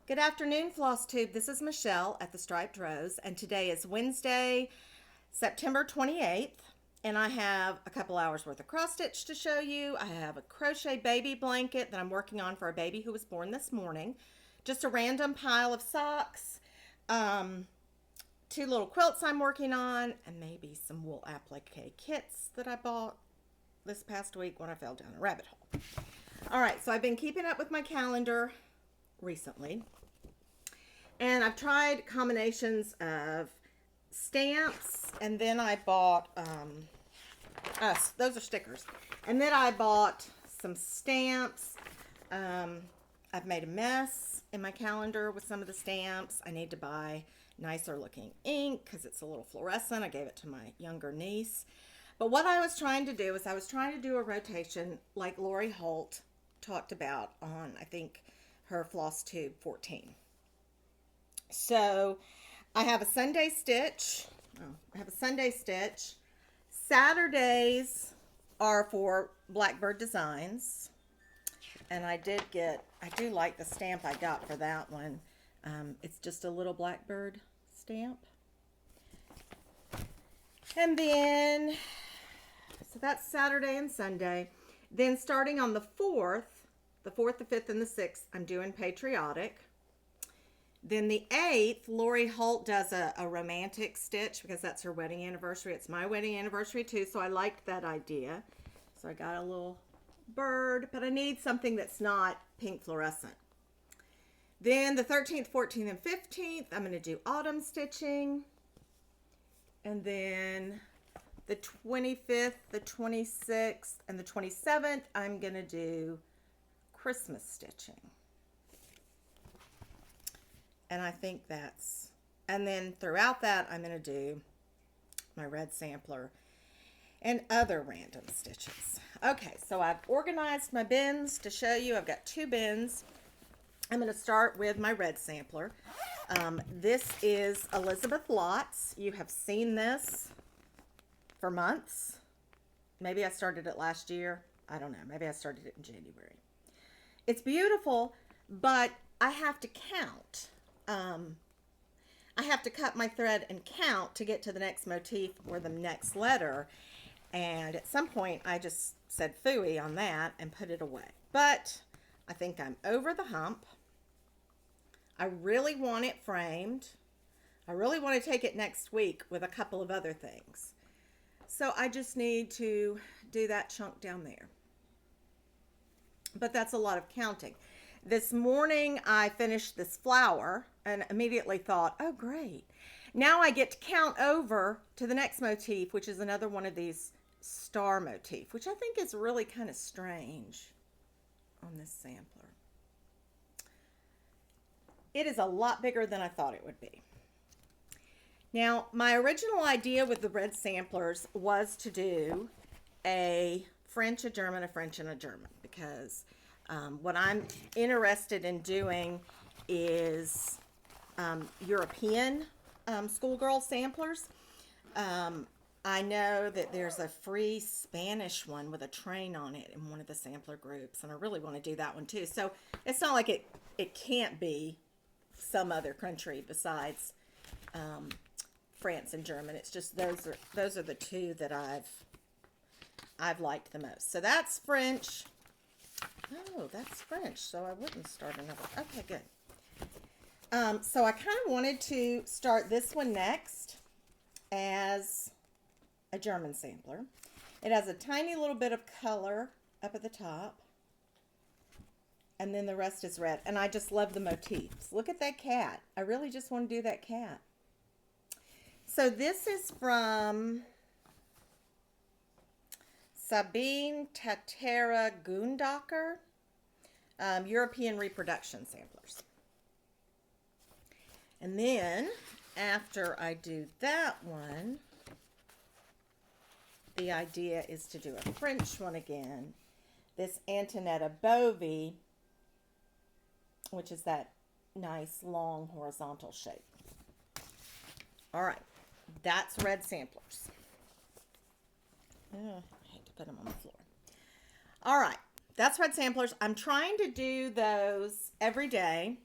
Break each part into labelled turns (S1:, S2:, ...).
S1: Good afternoon, Flosstube. This is Michelle at the Striped Rose, and today is Wednesday, September 28th, and I have a couple hours worth of cross stitch to show you. I have a crochet baby blanket that I'm working on for a baby who was born this morning. Just a random pile of socks, two little quilts I'm working on, and maybe some wool applique kits that I bought this past week when I fell down a rabbit hole. All right, so I've been keeping up with my calendar recently, and I've tried combinations of stamps, and then I bought those are stickers, and then I bought some stamps. I've made a mess in my calendar with some of the stamps. I need to buy nicer looking ink because it's a little fluorescent. I gave it to my younger niece. But what I was trying to do is I was trying to do a rotation like Lori Holt talked about on, I think, her Flosstube 14. So I have a Sunday stitch. Saturdays are for Blackbird designs. And I do like the stamp I got for that one. It's just a little Blackbird stamp. And then, so that's Saturday and Sunday. Then starting on the 4th, the 5th, and the 6th, I'm doing Patriotic. Then the 8th, Lori Holt does a romantic stitch because that's her wedding anniversary. It's my wedding anniversary too, so I liked that idea. So I got a little bird, but I need something that's not pink fluorescent. Then the 13th, 14th, and 15th, I'm going to do autumn stitching. And then the 25th, the 26th, and the 27th, I'm going to do Christmas stitching. And I think and then throughout that, I'm going to do my red sampler and other random stitches. Okay, so I've organized my bins to show you. I've got 2 bins. I'm going to start with my red sampler. This is Elizabeth Lott's. You have seen this for months. Maybe I started it last year. I don't know. Maybe I started it in January. It's beautiful, but I have to count. I have to cut my thread and count to get to the next motif or the next letter. And at some point, I just said phooey on that and put it away. But I think I'm over the hump. I really want it framed. I really want to take it next week with a couple of other things. So I just need to do that chunk down there. But that's a lot of counting. This morning I finished this flower and immediately thought, oh great. Now I get to count over to the next motif, which is another one of these star motif, which I think is really kind of strange on this sampler. It is a lot bigger than I thought it would be. Now, my original idea with the red samplers was to do a French, a German, a French, and a German, because what I'm interested in doing is European schoolgirl samplers. I know that there's a free Spanish one with a train on it in one of the sampler groups, and I really want to do that one too. So it's not like it can't be some other country besides France and German. It's just those are the 2 that I've liked the most. So that's French. Oh, that's French, so I wouldn't start another. Okay, good. So I kind of wanted to start this one next as a German sampler. It has a tiny little bit of color up at the top, and then the rest is red. And I just love the motifs. Look at that cat. I really just want to do that cat. So this is from Sabine Tatera Gundacher, European Reproduction Samplers. And then after I do that one, the idea is to do a French one again. This Antonetta Bovey, which is that nice long horizontal shape. All right, that's red samplers. Oh, I hate to put them on the floor. All right, that's red samplers. I'm trying to do those every day.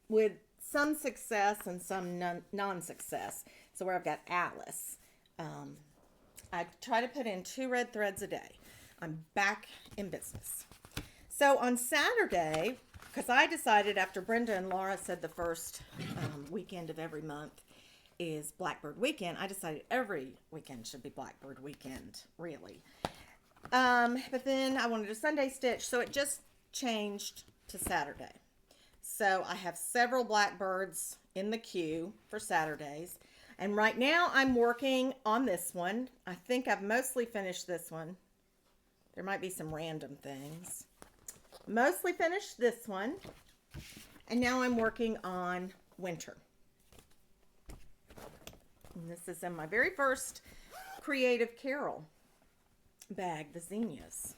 S1: with some success and some non-success. So where I've got Alice, I try to put in 2 red threads a day. I'm back in business. So on Saturday, because I decided after Brenda and Laura said the first weekend of every month is Blackbird weekend, I decided every weekend should be Blackbird weekend, really. But then I wanted a Sunday stitch, so it just changed to Saturday. So I have several Blackbirds in the queue for Saturdays. And right now I'm working on this one. I think I've mostly finished this one. There might be some random things. Mostly finished this one. And now I'm working on winter. And this is in my very first Creative Carol bag, the zinnias.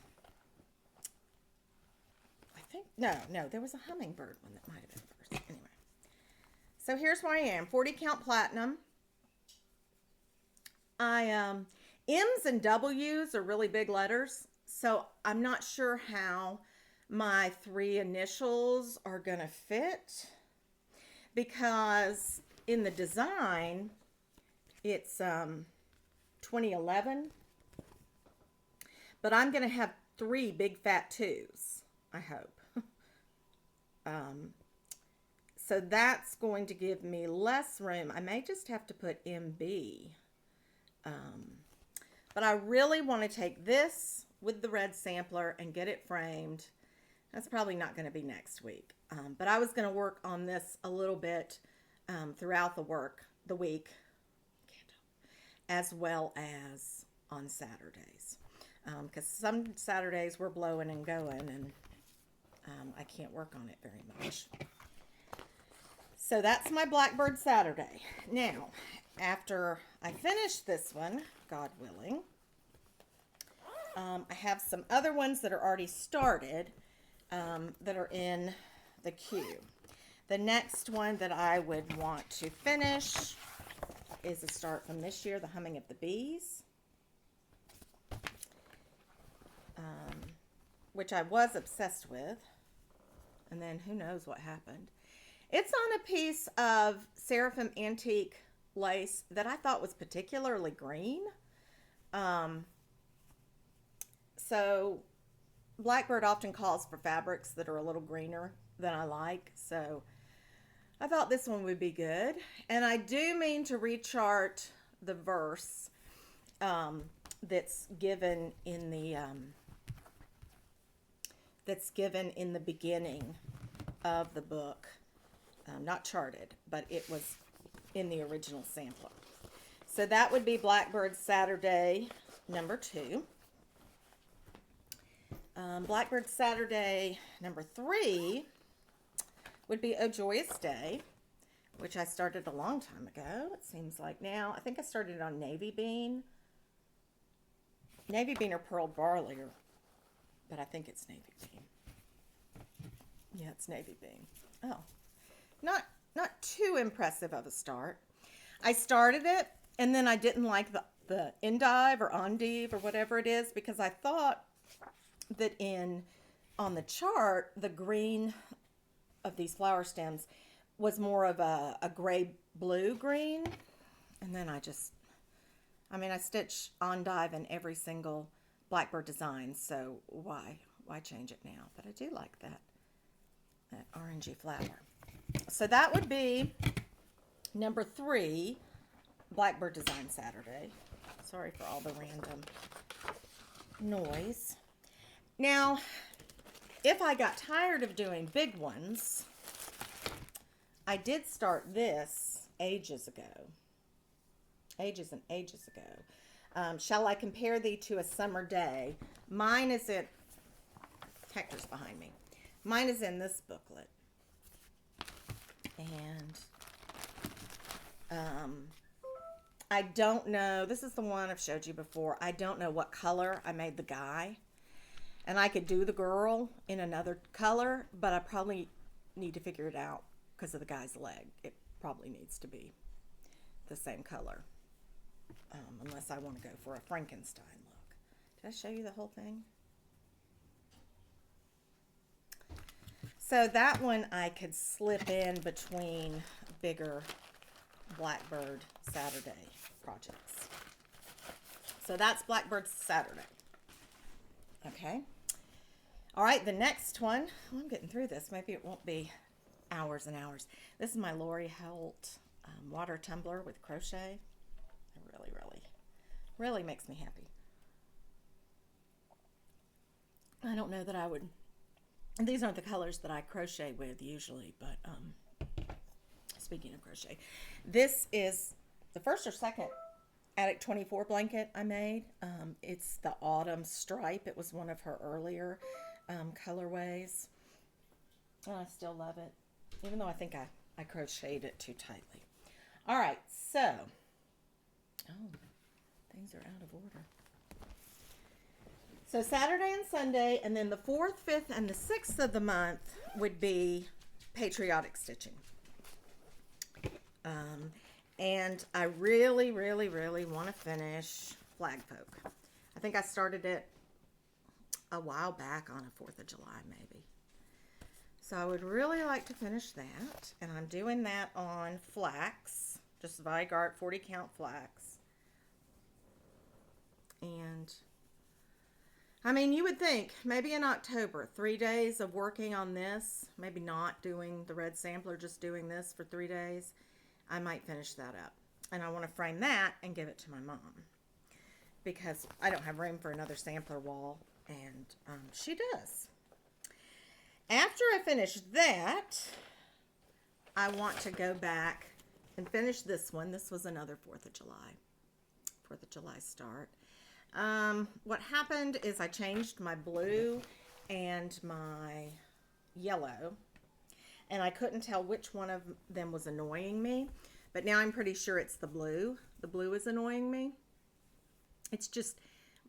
S1: I think, no, there was a hummingbird one that might have been first. Anyway. So here's where I am. 40 count platinum. M's and W's are really big letters, so I'm not sure how my 3 initials are going to fit, because in the design, it's 2011, but I'm going to have 3 big fat 2's, I hope. So that's going to give me less room. I may just have to put MB. But I really want to take this with the red sampler and get it framed. That's probably not going to be next week. But I was going to work on this a little bit throughout the week, as well as on Saturdays. Because some Saturdays we're blowing and going, and I can't work on it very much. So that's my Blackbird Saturday. Now, after I finish this one, God willing, I have some other ones that are already started that are in the queue. The next one that I would want to finish is a start from this year, The Humming of the Bees, which I was obsessed with, and then who knows what happened. It's on a piece of Seraphim Antique lace that I thought was particularly green. So Blackbird often calls for fabrics that are a little greener than I like, so I thought this one would be good. And I do mean to rechart the verse that's given in the beginning of the book. Not charted, but it was in the original sampler. So that would be Blackbird Saturday number 2. Blackbird Saturday number 3 would be A Joyous Day, which I started a long time ago, it seems like now. I think I started on navy bean. Navy bean or pearl barley, but I think it's navy bean. Yeah, it's navy bean. Oh, not too impressive of a start. I started it, and then I didn't like the endive or endive or whatever it is, because I thought that on the chart, the green of these flower stems was more of a gray blue green. And then I stitch endive in every single Blackbird design, so why change it now? But I do like that orangey flower. So that would be number 3, Blackbird Design Saturday. Sorry for all the random noise. Now, if I got tired of doing big ones, I did start this ages and ages ago. Shall I compare thee to a summer day? Mine is in, Hector's behind me. Mine is in this booklet. And I don't know, this is the one I've showed you before. I don't know what color I made the guy. And I could do the girl in another color, but I probably need to figure it out because of the guy's leg. It probably needs to be the same color, unless I want to go for a Frankenstein look. Did I show you the whole thing? So that one I could slip in between bigger Blackbird Saturday projects. So that's Blackbird Saturday. Okay. All right, the next one. Oh, I'm getting through this. Maybe it won't be hours and hours. This is my Lori Holt water tumbler with crochet. It really makes me happy. I don't know that I would. And these aren't the colors that I crochet with usually, but speaking of crochet, this is the first or second Attic 24 blanket I made. It's the autumn stripe. It was one of her earlier colorways. And I still love it, even though I think I crocheted it too tightly. All right, so, things are out of order. So Saturday and Sunday, and then the 4th, 5th, and the 6th of the month would be patriotic stitching. And I really want to finish Flag Folk. I think I started it a while back on a 4th of July, maybe. So I would really like to finish that. And I'm doing that on flax, just Vigart 40 count flax. And I mean, you would think maybe in October, 3 days of working on this, maybe not doing the red sampler, just doing this for 3 days, I might finish that up. And I want to frame that and give it to my mom because I don't have room for another sampler wall, and she does. After I finish that, I want to go back and finish this one. This was another 4th of July start. What happened is I changed my blue and my yellow, and I couldn't tell which one of them was annoying me, but now I'm pretty sure it's the blue. The blue is annoying me. It's just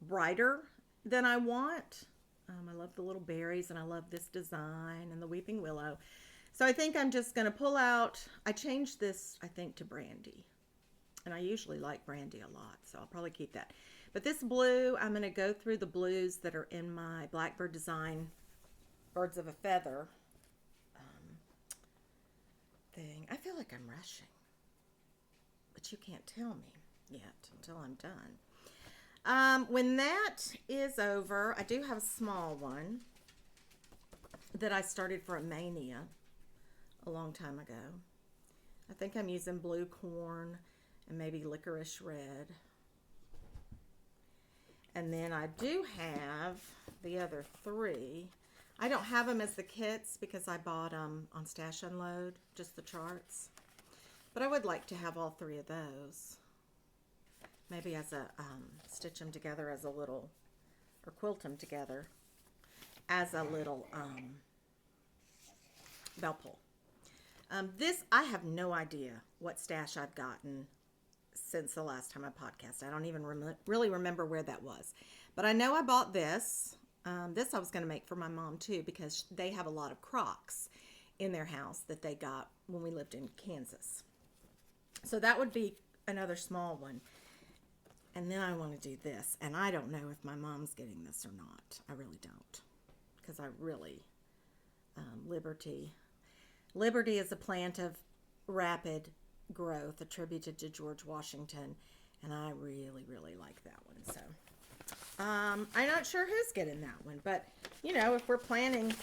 S1: brighter than I want. I love the little berries, and I love this design and the weeping willow. So I think I'm just going to pull out, I changed this, I think, to brandy. And I usually like brandy a lot, so I'll probably keep that. But this blue, I'm going to go through the blues that are in my Blackbird design Birds of a Feather thing. I feel like I'm rushing, but you can't tell me yet until I'm done. When that is over, I do have a small one that I started for a mania a long time ago. I think I'm using blue corn and maybe licorice red. And then I do have the other 3. I don't have them as the kits because I bought them on Stash Unload, just the charts. But I would like to have all 3 of those. Maybe as a, stitch them together as a little, or quilt them together as a little bell pull. This, I have no idea what stash I've gotten since the last time I podcast. I don't even really remember where that was. But I know I bought this. This I was going to make for my mom too because they have a lot of Crocs in their house that they got when we lived in Kansas. So that would be another small one. And then I want to do this. And I don't know if my mom's getting this or not. I really don't. Because I really, Liberty is a plant of rapid growth attributed to George Washington. And I really like that one. So I'm not sure who's getting that one. But, you know, if we're planning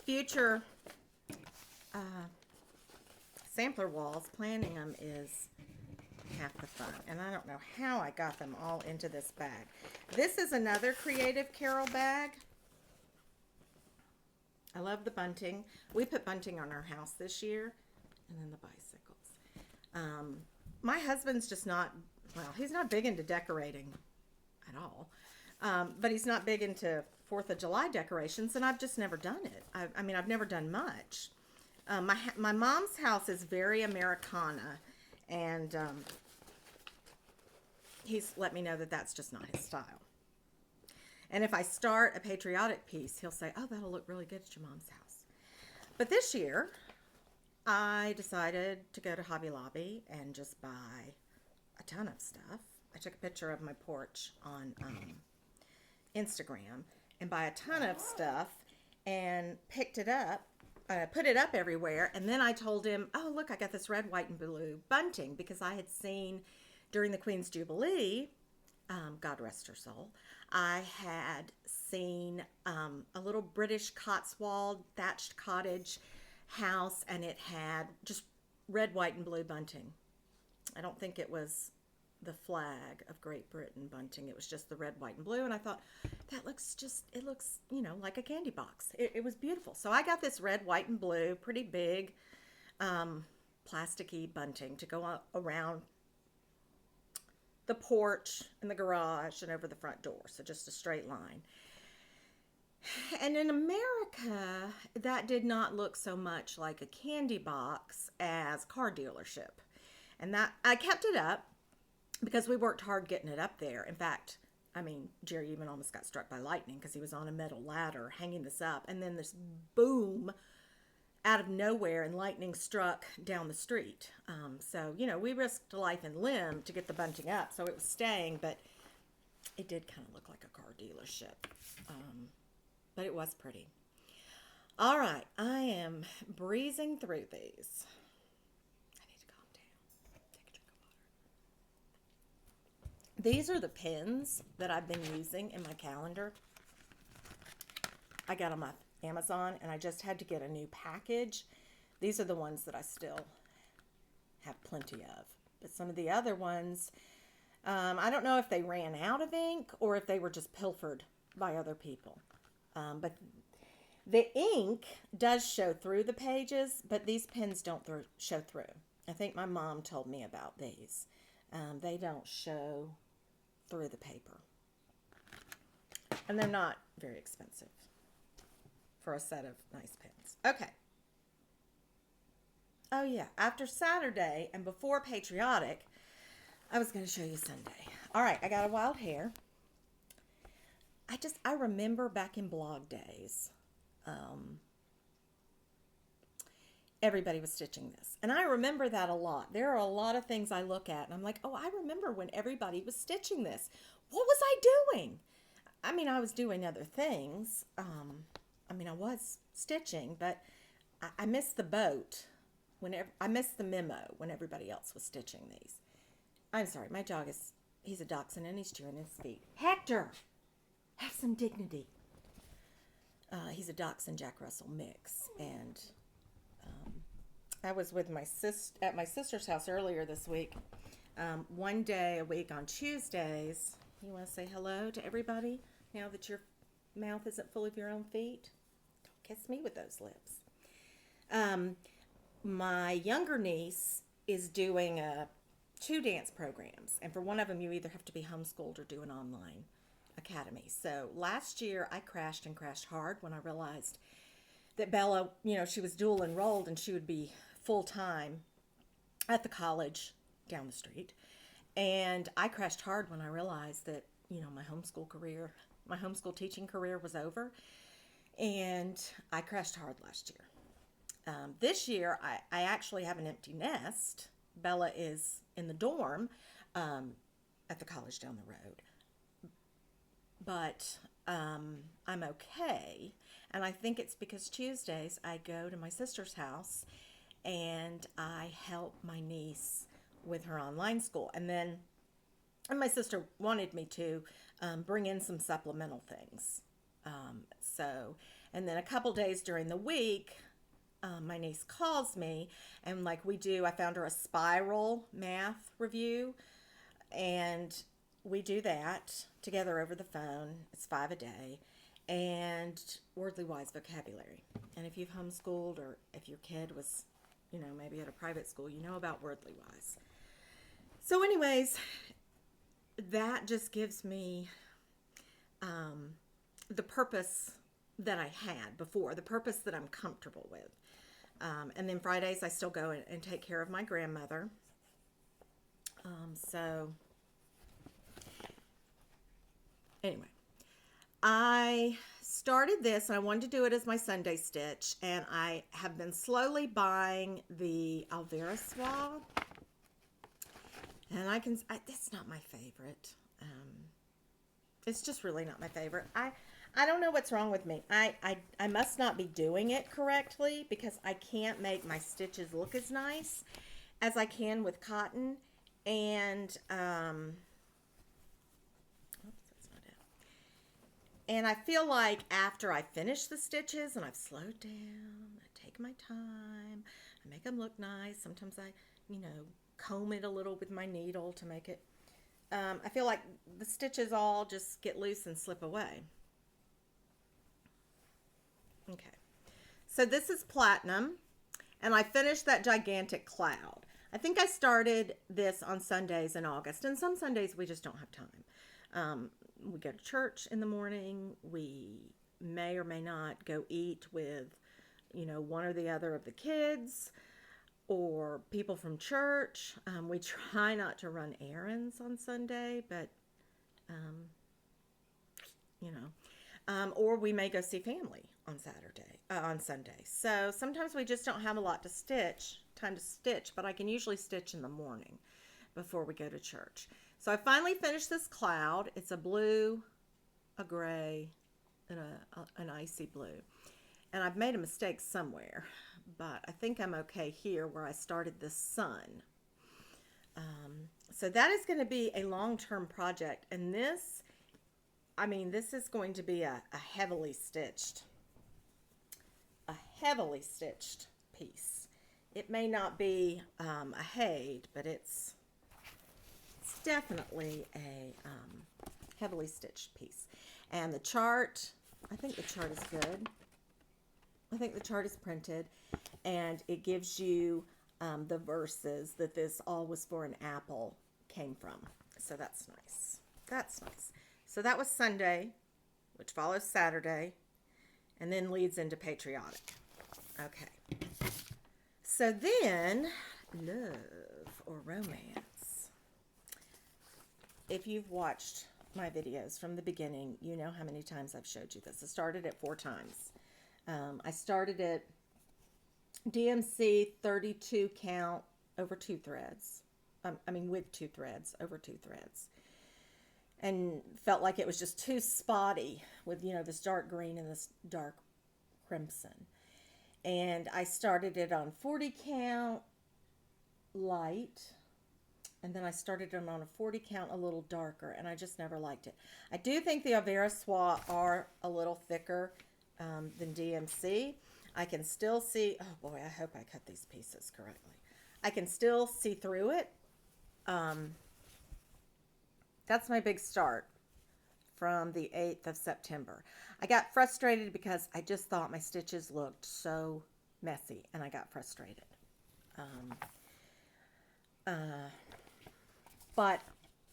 S1: future sampler walls, planning them is half the fun. And I don't know how I got them all into this bag. This is another Creative Carol bag. I love the bunting. We put bunting on our house this year. And then the bicycles. My husband's just not, well, he's not big into decorating at all. But he's not big into 4th of July decorations, and I've just never done it. I mean, I've never done much. My mom's house is very Americana, and he's let me know that that's just not his style. And if I start a patriotic piece, he'll say, oh, that'll look really good at your mom's house. But this year, I decided to go to Hobby Lobby and just buy a ton of stuff. I took a picture of my porch on Instagram and buy a ton of stuff and picked it up put it up everywhere. And then I told him, oh, look, I got this red, white, and blue bunting, because I had seen during the Queen's Jubilee, God rest her soul, I had seen a little British Cotswold thatched cottage house, and it had just red, white, and blue bunting. I don't think it was the flag of Great Britain bunting. It was just the red, white, and blue. And I thought, that looks just, it looks, you know, like a candy box. It was beautiful. So I got this red, white, and blue, pretty big, plasticky bunting to go around the porch and the garage and over the front door. So just a straight line. And in America, that did not look so much like a candy box as car dealership. And that I kept it up because we worked hard getting it up there. In fact, I mean, Jerry even almost got struck by lightning because he was on a metal ladder hanging this up. And then this boom out of nowhere, and lightning struck down the street. So, you know, we risked life and limb to get the bunting up. So it was staying, but it did kind of look like a car dealership. But it was pretty. All right, I am breezing through these. I need to calm down. Take a drink of water. These are the pins that I've been using in my calendar. I got them off Amazon, and I just had to get a new package. These are the ones that I still have plenty of. But some of the other ones, I don't know if they ran out of ink or if they were just pilfered by other people. But the ink does show through the pages, but these pens don't show through. I think my mom told me about these. They don't show through the paper. And they're not very expensive for a set of nice pens. Okay. Oh yeah, after Saturday and before Patriotic, I was going to show you Sunday. All right, I got a wild hair. I remember back in blog days, everybody was stitching this. And I remember that a lot. There are a lot of things I look at and I'm like, oh, I remember when everybody was stitching this. What was I doing? I mean, I was doing other things. I was stitching, but I missed the boat. I missed the memo when everybody else was stitching these. I'm sorry, my dog he's a dachshund and he's chewing his feet. Hector, have some dignity. He's a dachshund Jack Russell mix, and I was with at my sister's house earlier this week. One day a week on Tuesdays. You want to say hello to everybody now that your mouth isn't full of your own feet? Don't kiss me with those lips. My younger niece is doing 2 dance programs, and for one of them you either have to be homeschooled or do an online academy. So last year I crashed hard when I realized that Bella, she was dual enrolled and she would be full-time at the college down the street. And I crashed hard when I realized that, my homeschool teaching career was over. And I crashed hard last year. This year, I actually have an empty nest. Bella is in the dorm at the college down the road. But I'm okay. And I think it's because Tuesdays I go to my sister's house and I help my niece with her online school. And my sister wanted me to bring in some supplemental things. And then a couple days during the week, my niece calls me, and like we do, I found her a spiral math review, and we do that together over the phone. It's 5 a day, and wordly wise vocabulary. And if you've homeschooled, or if your kid was, maybe at a private school, you know about wordly wise. So anyways, that just gives me the purpose that I had before, the purpose that I'm comfortable with. And then Fridays I still go and take care of my grandmother. So anyway, I started this and I wanted to do it as my Sunday stitch, and I have been slowly buying the Alvera swab. And it's not my favorite. It's just really not my favorite. I don't know what's wrong with me. I must not be doing it correctly because I can't make my stitches look as nice as I can with cotton. And, oops, that's not it. And I feel like after I finish the stitches and I've slowed down, I take my time, I make them look nice. Sometimes I, comb it a little with my needle to make it. I feel like the stitches all just get loose and slip away. Okay, so this is platinum, and I finished that gigantic cloud. I think I started this on Sundays in August, and some Sundays we just don't have time. We go to church in the morning. We may or may not go eat with, one or the other of the kids or people from church. We try not to run errands on Sunday, but, or we may go see family on Sunday. So sometimes we just don't have a lot time to stitch, but I can usually stitch in the morning before we go to church. So I finally finished this cloud. It's a blue, a gray, and an icy blue. And I've made a mistake somewhere, but I think I'm okay here where I started the sun. So that is going to be a long-term project, and this is going to be a heavily stitched piece. It may not be a Haid, but it's definitely a heavily stitched piece. And the chart, I think the chart is good. I think the chart is printed, and it gives you the verses that this "all was for an apple" came from. So that's nice. That's nice. So that was Sunday, which follows Saturday, and then leads into Patriotic. Okay. So then, love or romance. If you've watched my videos from the beginning, you know how many times I've showed you this. I started it 4 times. I started it DMC 32 count over 2 threads. With 2 threads, over 2 threads. And felt like it was just too spotty with, this dark green and this dark crimson. And I started it on 40 count light, and then I started it on a 40 count a little darker, and I just never liked it. I do think the Avera Soie are a little thicker than DMC. I can still see, oh boy, I hope I cut these pieces correctly. I can still see through it. That's my big start from the 8th of September. I got frustrated because I just thought my stitches looked so messy, and I got frustrated.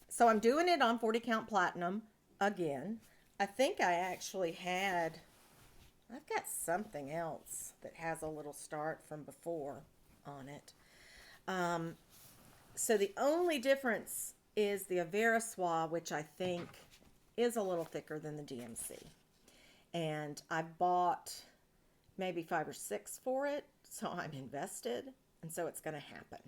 S1: So I'm doing it on 40 count platinum again. I think I actually I've got something else that has a little start from before on it. So the only difference is the Avera Soie, which I think is a little thicker than the DMC. And I bought maybe 5 or 6 for it, so I'm invested, and so it's going to happen,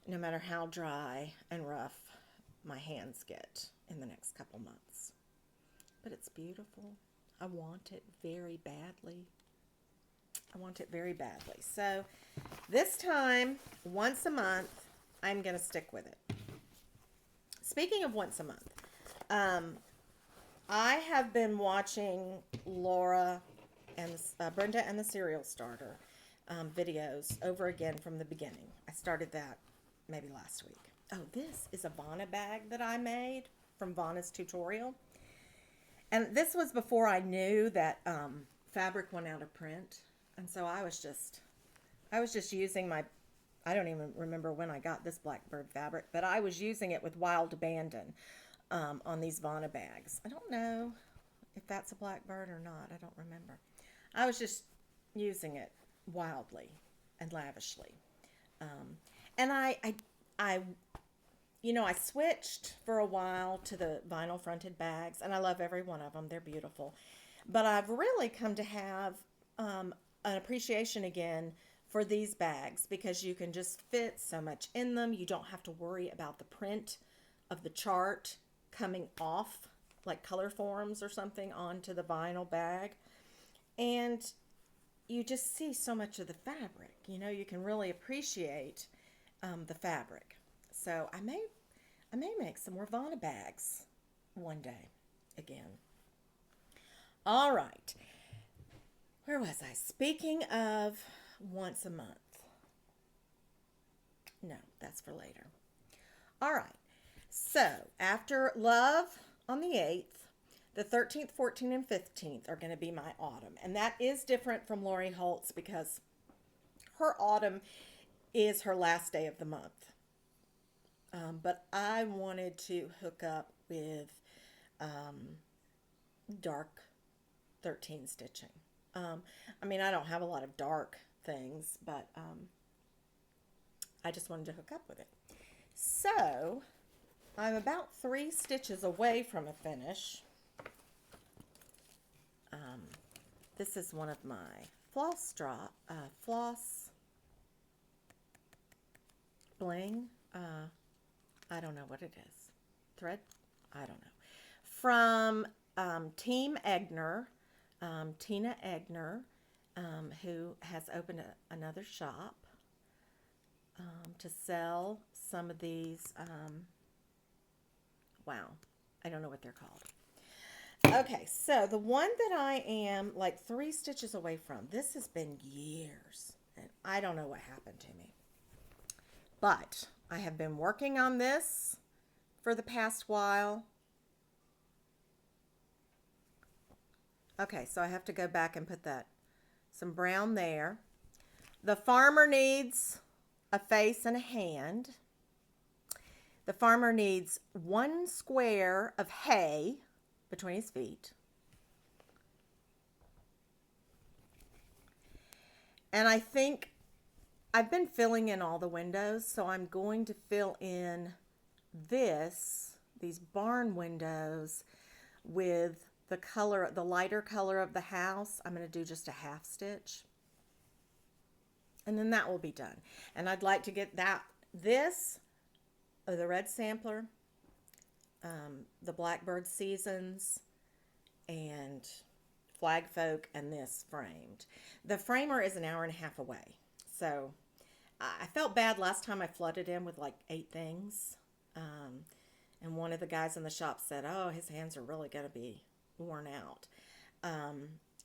S1: no matter how dry and rough my hands get in the next couple months. But it's beautiful. I want it very badly. I want it very badly. So this time, once a month, I'm going to stick with it. Speaking of once a month, I have been watching Laura and Brenda and the Cereal Starter videos over again from the beginning. I started that maybe last week. Oh, this is a Vana bag that I made from Vana's tutorial. And this was before I knew that fabric went out of print. And so I was just using I don't even remember when I got this Blackbird fabric, but I was using it with Wild Abandon on these Vana bags. I don't know if that's a Blackbird or not. I don't remember. I was just using it wildly and lavishly. And I switched for a while to the vinyl fronted bags, and I love every one of them. They're beautiful. But I've really come to have an appreciation again for these bags because you can just fit so much in them. You don't have to worry about the print of the chart coming off like color forms or something onto the vinyl bag. And you just see so much of the fabric. You know, you can really appreciate the fabric. So I may make some more Vana bags one day again. All right. Where was I? Speaking of once a month. No, that's for later. All right. So after Love on the 8th, the 13th, 14th, and 15th are going to be my autumn. And that is different from Lori Holt's because her autumn is her last day of the month. But I wanted to hook up with dark 13 stitching. I mean, I don't have a lot of dark things, but I just wanted to hook up with it. So I'm about 3 stitches away from a finish. This is one of my floss bling. I don't know what it is. Thread? I don't know. From Team Egner, Tina Egner, who has opened another shop to sell some of these. Wow, I don't know what they're called. Okay, so the one that I am like 3 stitches away from, this has been years, and I don't know what happened to me. But I have been working on this for the past while. Okay, so I have to go back and put some brown there. The farmer needs a face and a hand. The farmer needs 1 square of hay between his feet. And I think I've been filling in all the windows, so I'm going to fill in these barn windows with the lighter color of the house. I'm going to do just a half stitch. And then that will be done. And I'd like to get the red sampler, the Blackbird Seasons, and Flag Folk, and this framed. The framer is an hour and a half away. So I felt bad last time I flooded him with like 8 things. And one of the guys in the shop said, oh, his hands are really going to be worn out.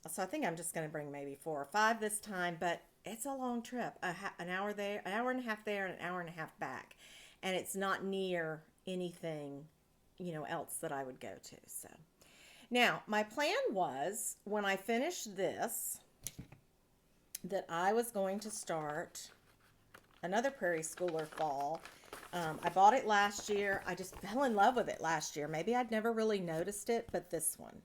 S1: So I think I'm just going to bring maybe 4 or 5 this time, but it's a long trip. An hour there, an hour and a half there, and an hour and a half back. And it's not near anything, else that I would go to. So now my plan was, when I finish this, that I was going to start another Prairie Schooler fall. I bought it last year. I just fell in love with it last year. Maybe I'd never really noticed it, but this one.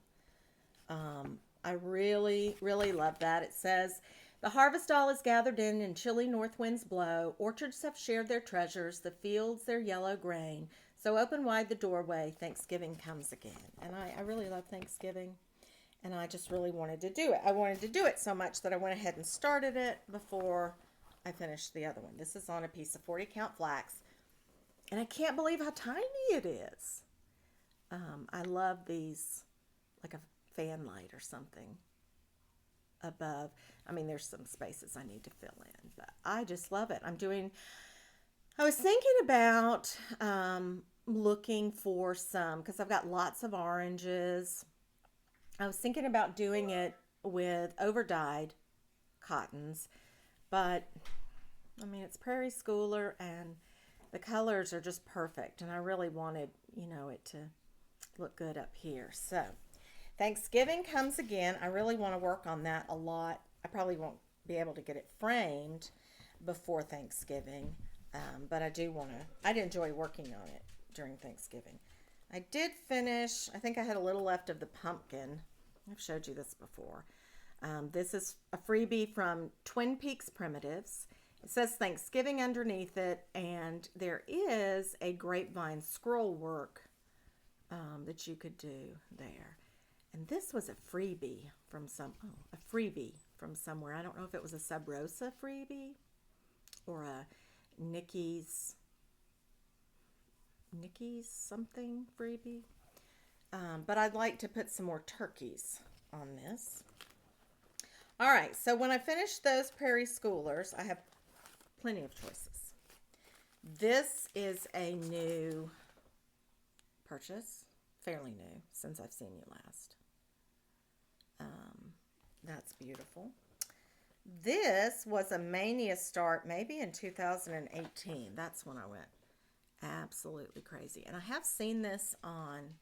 S1: I really, really love that. It says, the harvest all is gathered in and chilly north winds blow. Orchards have shared their treasures, the fields their yellow grain. So open wide the doorway, Thanksgiving comes again. And I really love Thanksgiving. And I just really wanted to do it. I wanted to do it so much that I went ahead and started it before I finished the other one. This is on a piece of 40 count flax. And I can't believe how tiny it is. I love these, like a fan light or something above. I mean, there's some spaces I need to fill in, but I just love it. I was thinking about looking for some, because I've got lots of oranges. I was thinking about doing it with over-dyed cottons, but I mean, it's Prairie Schooler and the colors are just perfect, and I really wanted, it to look good up here. So Thanksgiving comes again. I really want to work on that a lot. I probably won't be able to get it framed before Thanksgiving, but I do want to. I'd enjoy working on it during Thanksgiving. I did finish, I think I had a little left of the pumpkin. I've showed you this before. This is a freebie from Twin Peaks Primitives. It says Thanksgiving underneath it, and there is a grapevine scroll work that you could do there. And this was a freebie from somewhere. I don't know if it was a Sub Rosa freebie or a Nikki's something freebie. But I'd like to put some more turkeys on this. All right, so when I finish those Prairie Schoolers, I have plenty of choices. This is a new purchase, fairly new, since I've seen you last. That's beautiful. This was a mania start maybe in 2018. That's when I went absolutely crazy. And I have seen this on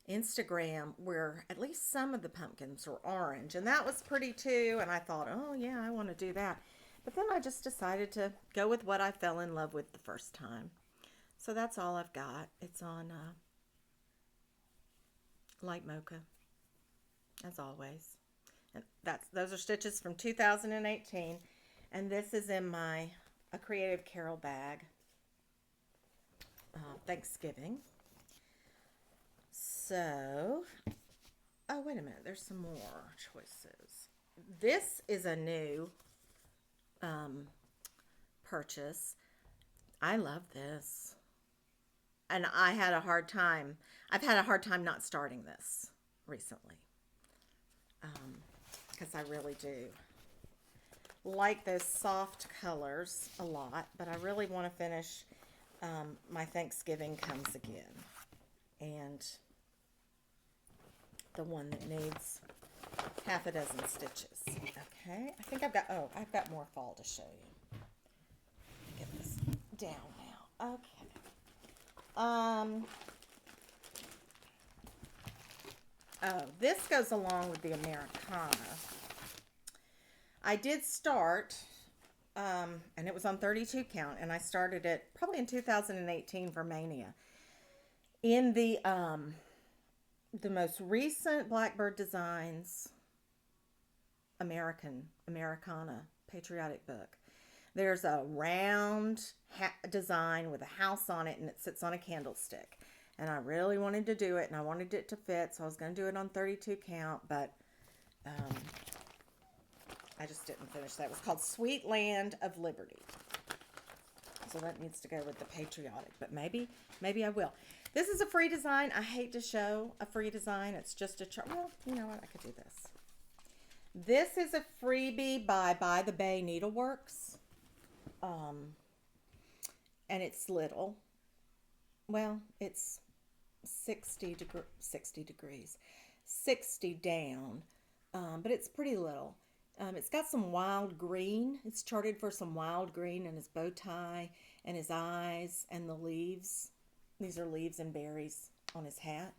S1: Instagram where at least some of the pumpkins were orange. And that was pretty too. And I thought, oh yeah, I want to do that. But then I just decided to go with what I fell in love with the first time. So that's all I've got. It's on light mocha, as always. And those are stitches from 2018. And this is in my A Creative Carol bag. Thanksgiving. So, oh, wait a minute. There's some more choices. This is a new purchase. I love this. And I had a hard time. I've had a hard time not starting this recently. Because I really do like those soft colors a lot. But I really want to finish my Thanksgiving Comes Again. And the one that needs half a dozen stitches. Okay, I think I've got more fall to show you. Get this down now. Okay. Oh, this goes along with the Americana. I did start, and it was on 32 count, and I started it probably in 2018 for Mania. In the most recent Blackbird Designs Americana Patriotic book, there's a round design with a house on it, and it sits on a candlestick. And I really wanted to do it, and I wanted it to fit, so I was going to do it on 32 count, but I just didn't finish that. It was called Sweet Land of Liberty. So that needs to go with the Patriotic, but maybe I will. This is a free design. I hate to show a free design. It's just a chart. Well, you know what? I could do this. This is a freebie by the Bay Needleworks. And it's little. Well, it's 60 down. But it's pretty little. It's got some wild green. It's charted for some wild green in his bow tie and his eyes and the leaves. These are leaves and berries on his hat.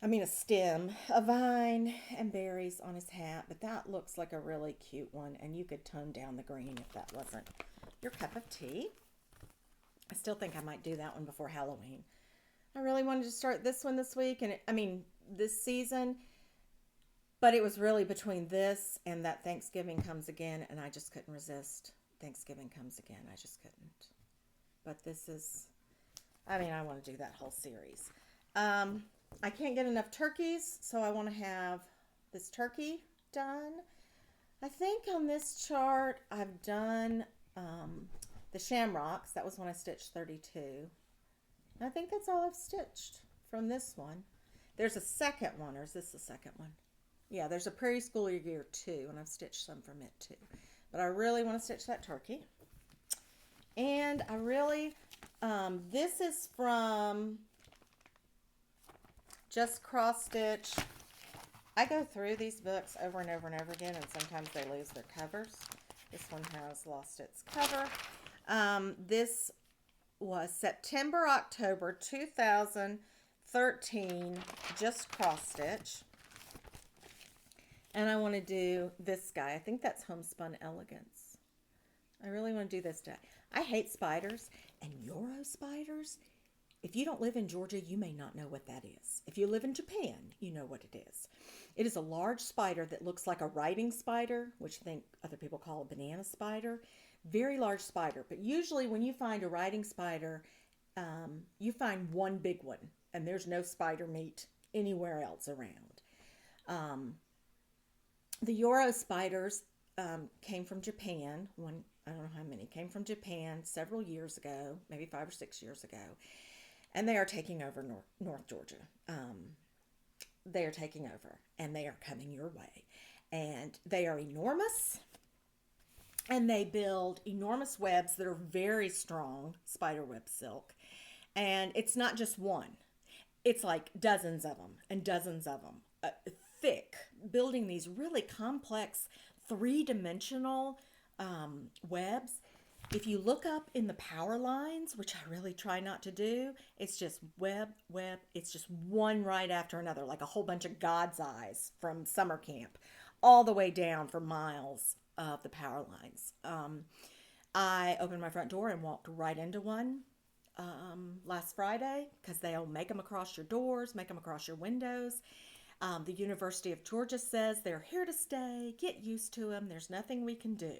S1: I mean a stem, a vine, and berries on his hat. But that looks like a really cute one. And you could tone down the green if that wasn't your cup of tea. I still think I might do that one before Halloween. I really wanted to start this one this week. And this season. But it was really between this and that Thanksgiving Comes Again. And I just couldn't resist Thanksgiving Comes Again. I just couldn't. But this is... I want to do that whole series. I can't get enough turkeys, so I want to have this turkey done. I think on this chart I've done the shamrocks. That was when I stitched 32. And I think that's all I've stitched from this one. There's a second one, or is this the second one? Yeah, there's a Prairie School Year 2, and I've stitched some from it too. But I really want to stitch that turkey. And I really... this is from Just Cross Stitch. I go through these books over and over and over again, and sometimes they lose their covers. This one has lost its cover. This was September, October 2013, Just Cross Stitch. And I want to do this guy. I think that's Homespun Elegance. I really want to do this guy. I hate spiders, and Euro spiders, if you don't live in Georgia, you may not know what that is. If you live in Japan, you know what it is. It is a large spider that looks like a writing spider, which I think other people call a banana spider. Very large spider, but usually when you find a writing spider, you find one big one, and there's no spider meat anywhere else around. The Euro spiders came from Japan. I don't know how many, came from Japan several years ago, maybe 5 or 6 years ago. and they are taking over North Georgia. They are taking over, and they are coming your way. And they are enormous, and they build enormous webs that are very strong, spider web silk. And it's not just one. It's like dozens of them and dozens of them, thick, building these really complex three-dimensional webs. If you look up in the power lines, which I really try not to do, it's just web. It's just one right after another, like a whole bunch of God's eyes from summer camp, all the way down for miles of the power lines. I opened my front door and walked right into one last Friday, because they'll make them across your doors, make them across your windows. The University of Georgia says they're here to stay. Get used to them. There's nothing we can do.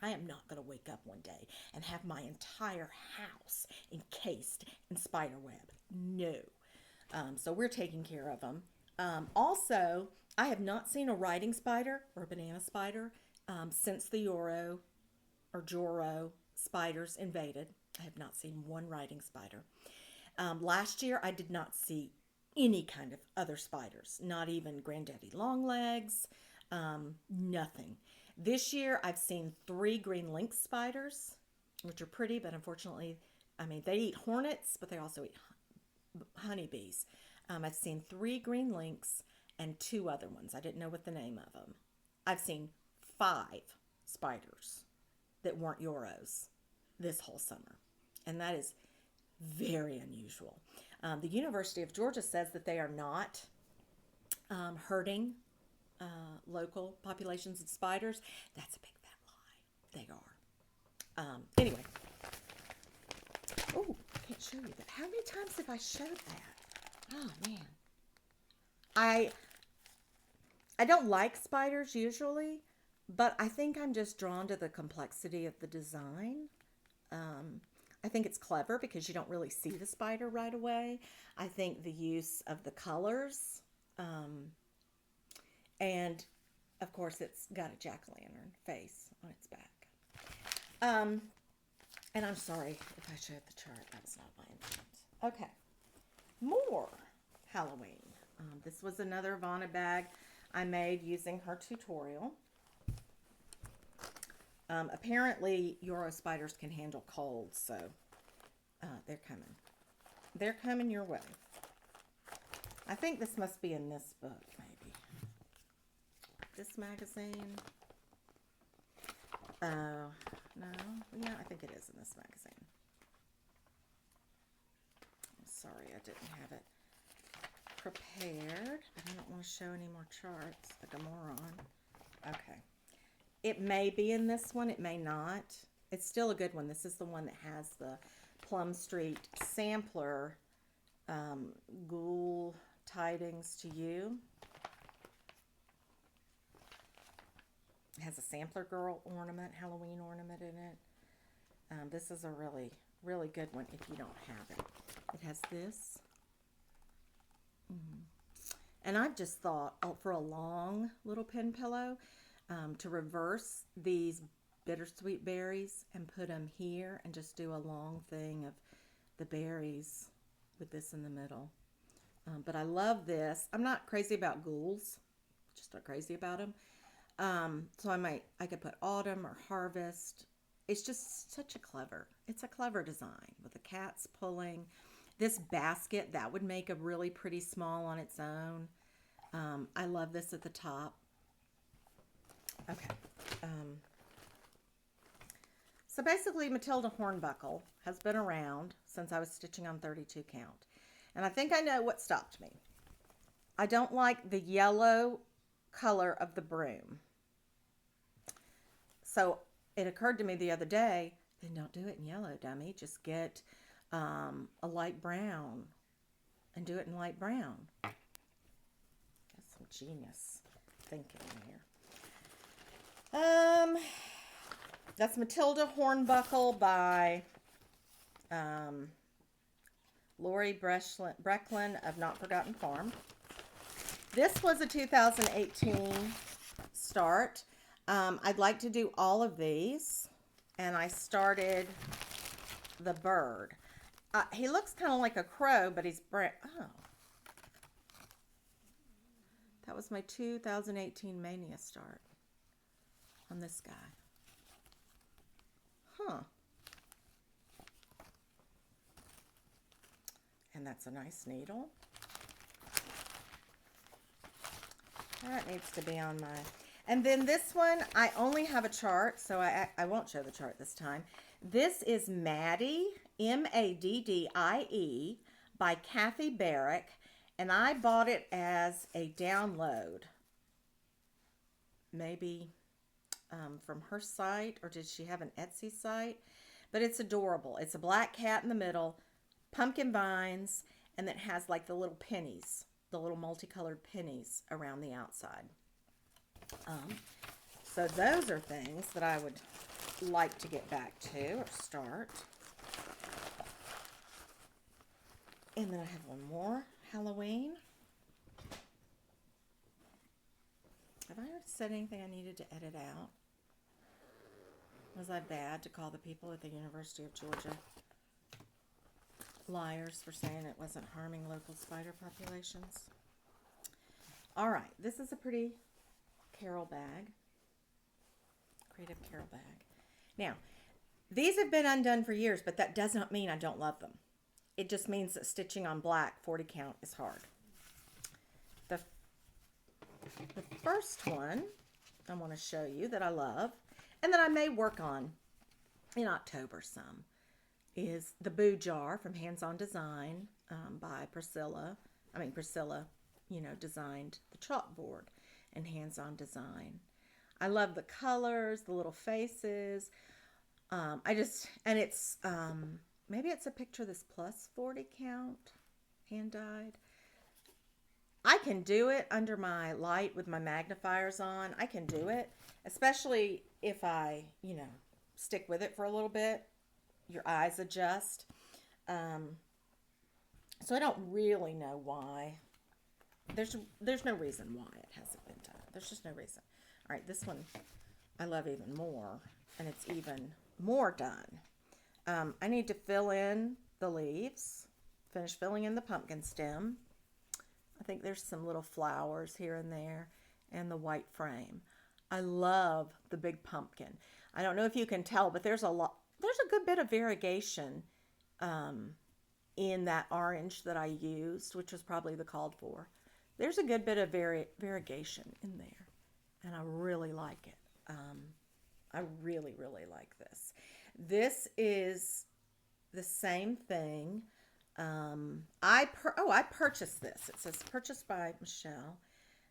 S1: I am not going to wake up one day and have my entire house encased in spider web. No. So we're taking care of them. Also, I have not seen a riding spider or a banana spider since the Joro spiders invaded. I have not seen one riding spider. Last year, I did not see any kind of other spiders, not even granddaddy longlegs, nothing. This year, I've seen 3 green lynx spiders, which are pretty, but unfortunately, I mean, they eat hornets, but they also eat honeybees. I've seen 3 green lynx and 2 other ones. I didn't know what the name of them. I've seen 5 spiders that weren't Euros this whole summer, and that is very unusual. The University of Georgia says that they are not hurting local populations of spiders. That's a big fat lie. They are. Anyway. Oh, I can't show you that. How many times have I showed that? Oh, man. I don't like spiders usually, but I think I'm just drawn to the complexity of the design. I think it's clever because you don't really see the spider right away. I think the use of the colors, and of course it's got a jack-o'-lantern face on its back. And I'm sorry if I showed the chart. That's not my intent. Okay, more Halloween. This was another Vanna bag I made using her tutorial. Apparently, Euro spiders can handle cold, so they're coming. They're coming your way. I think this must be in this book, maybe. This magazine. Oh, no. Yeah, I think it is in this magazine. I'm sorry, I didn't have it prepared. I don't want to show any more charts like a moron. Okay. It may be in this one. It may not. It's still a good one. This is the one that has the Plum Street sampler, Ghoul Tidings to You. It has a sampler girl ornament, Halloween ornament in it. This is a really, really good one if you don't have it. It has this. And I've just thought, for a long little pen pillow, to reverse these bittersweet berries and put them here and just do a long thing of the berries with this in the middle. But I love this. I'm not crazy about ghouls. Just not crazy about them. So I could put autumn or harvest. It's just it's a clever design with the cats pulling. This basket, that would make a really pretty small on its own. I love this at the top. Okay. So basically, Matilda Hornbuckle has been around since I was stitching on 32 count. And I think I know what stopped me. I don't like the yellow color of the broom. So it occurred to me the other day, then don't do it in yellow, dummy. Just get a light brown and do it in light brown. That's some genius thinking here. That's Matilda Hornbuckle by Lori Brecklin of Not Forgotten Farm. This was a 2018 start. I'd like to do all of these, and I started the bird. he looks kind of like a crow, but he's brown. Oh. That was my 2018 Mania start on this guy. Huh. And that's a nice needle. That needs to be on my... And then this one, I only have a chart, so I won't show the chart this time. This is Maddie, Maddie, by Kathy Barrick, and I bought it as a download. Maybe from her site, or did she have an Etsy site? But it's adorable. It's a black cat in the middle, pumpkin vines, and it has like the little pennies, the little multicolored pennies around the outside. So those are things that I would like to get back to or start. And then I have one more, Halloween. Have I already said anything I needed to edit out? Was I bad to call the people at the University of Georgia liars for saying it wasn't harming local spider populations? All right, this is a pretty Carol bag, creative Carol bag. Now, these have been undone for years, but that does not mean I don't love them. It just means that stitching on black 40 count is hard. The first one I want to show you that I love and that I may work on in October some is the Boo Jar from Hands On Design by Priscilla. Priscilla, designed the chalkboard and Hands On Design. I love the colors, the little faces. It's maybe it's a picture of this plus 40 count hand dyed. I can do it under my light with my magnifiers on. I can do it, especially if I, stick with it for a little bit. Your eyes adjust. So I don't really know why. There's no reason why it hasn't been done. There's just no reason. All right, this one I love even more, and it's even more done. I need to fill in the leaves, finish filling in the pumpkin stem. I think there's some little flowers here and there, and the white frame. I love the big pumpkin. I don't know if you can tell, but there's a good bit of variegation in that orange that I used, which was probably the called for. There's a good bit of variegation in there, and I really like it. I really, really like this. This is the same thing. I purchased this. It says purchased by Michelle.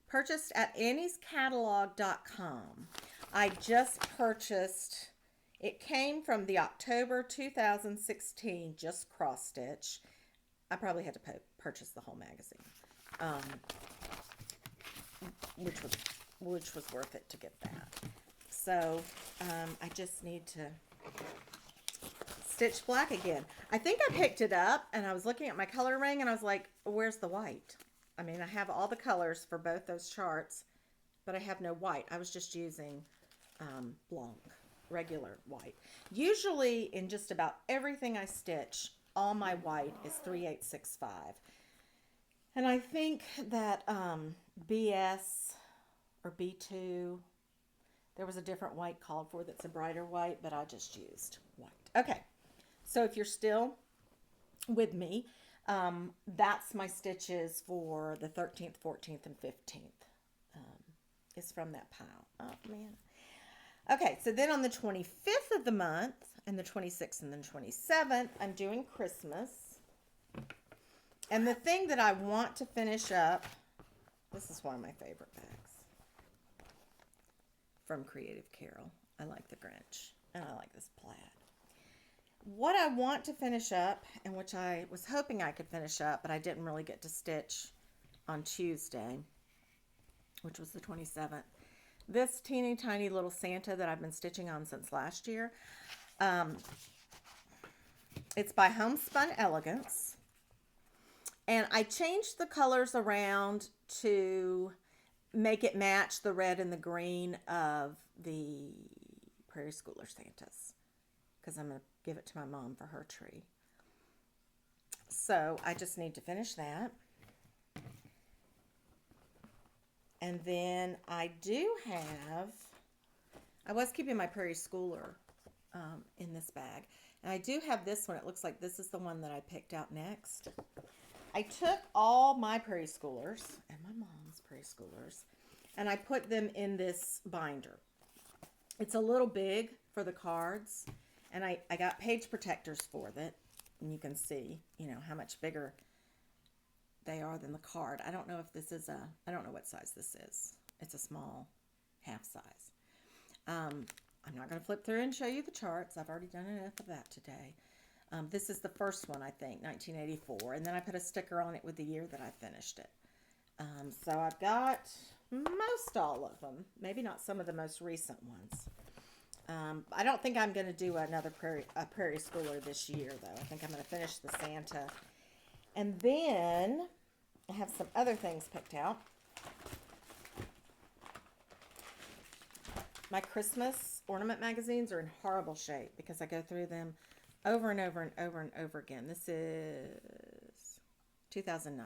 S1: Purchased at anniescatalog.com. I just purchased, it came from the October 2016 Just Cross Stitch. I probably had to purchase the whole magazine, which was worth it to get that. So I just need to stitch black again. I think I picked it up and I was looking at my color ring and I was like, where's the white? I have all the colors for both those charts, but I have no white. I was just using blanc, regular white. Usually in just about everything I stitch, all my white is 3865. And I think that BS or B2, there was a different white called for that's a brighter white, but I just used white. Okay, so if you're still with me, that's my stitches for the 13th, 14th, and 15th. Is from that pile. Oh, man. Okay, so then on the 25th of the month, and the 26th and the 27th, I'm doing Christmas. And the thing that I want to finish up, this is one of my favorite bags from Creative Carol. I like the Grinch, and I like this plaid. What I want to finish up, and which I was hoping I could finish up, but I didn't really get to stitch on Tuesday, which was the 27th. This teeny tiny little Santa that I've been stitching on since last year. It's by Homespun Elegance. And I changed the colors around to make it match the red and the green of the Prairie Schooler Santas, because I'm going to give it to my mom for her tree. So I just need to finish that. And then I was keeping my Prairie Schooler in this bag. And I do have this one. It looks like this is the one that I picked out next. I took all my Prairie Schoolers and my mom's Prairie Schoolers, and I put them in this binder. It's a little big for the cards, and I got page protectors for it. And you can see, how much bigger they are than the card. I don't know if this is I don't know what size this is. It's a small half size. I'm not going to flip through and show you the charts. I've already done enough of that today. This is the first one, I think, 1984. And then I put a sticker on it with the year that I finished it. So I've got most all of them. Maybe not some of the most recent ones. I don't think I'm going to do another Prairie Schooler this year, though. I think I'm going to finish the Santa. And then I have some other things picked out. My Christmas ornament magazines are in horrible shape because I go through them over and over and over and over again. This is 2009.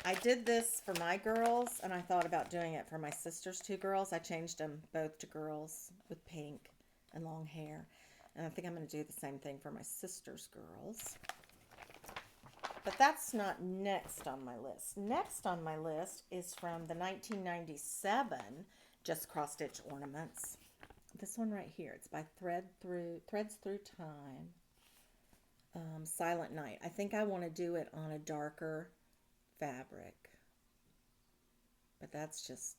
S1: I did this for my girls, and I thought about doing it for my sister's two girls. I changed them both to girls with pink and long hair. And I think I'm going to do the same thing for my sister's girls. But that's not next on my list. Next on my list is from the 1997 Just Cross Stitch Ornaments. This one right here. It's by Threads Through Time. Silent Night. I think I want to do it on a darker fabric. But that's just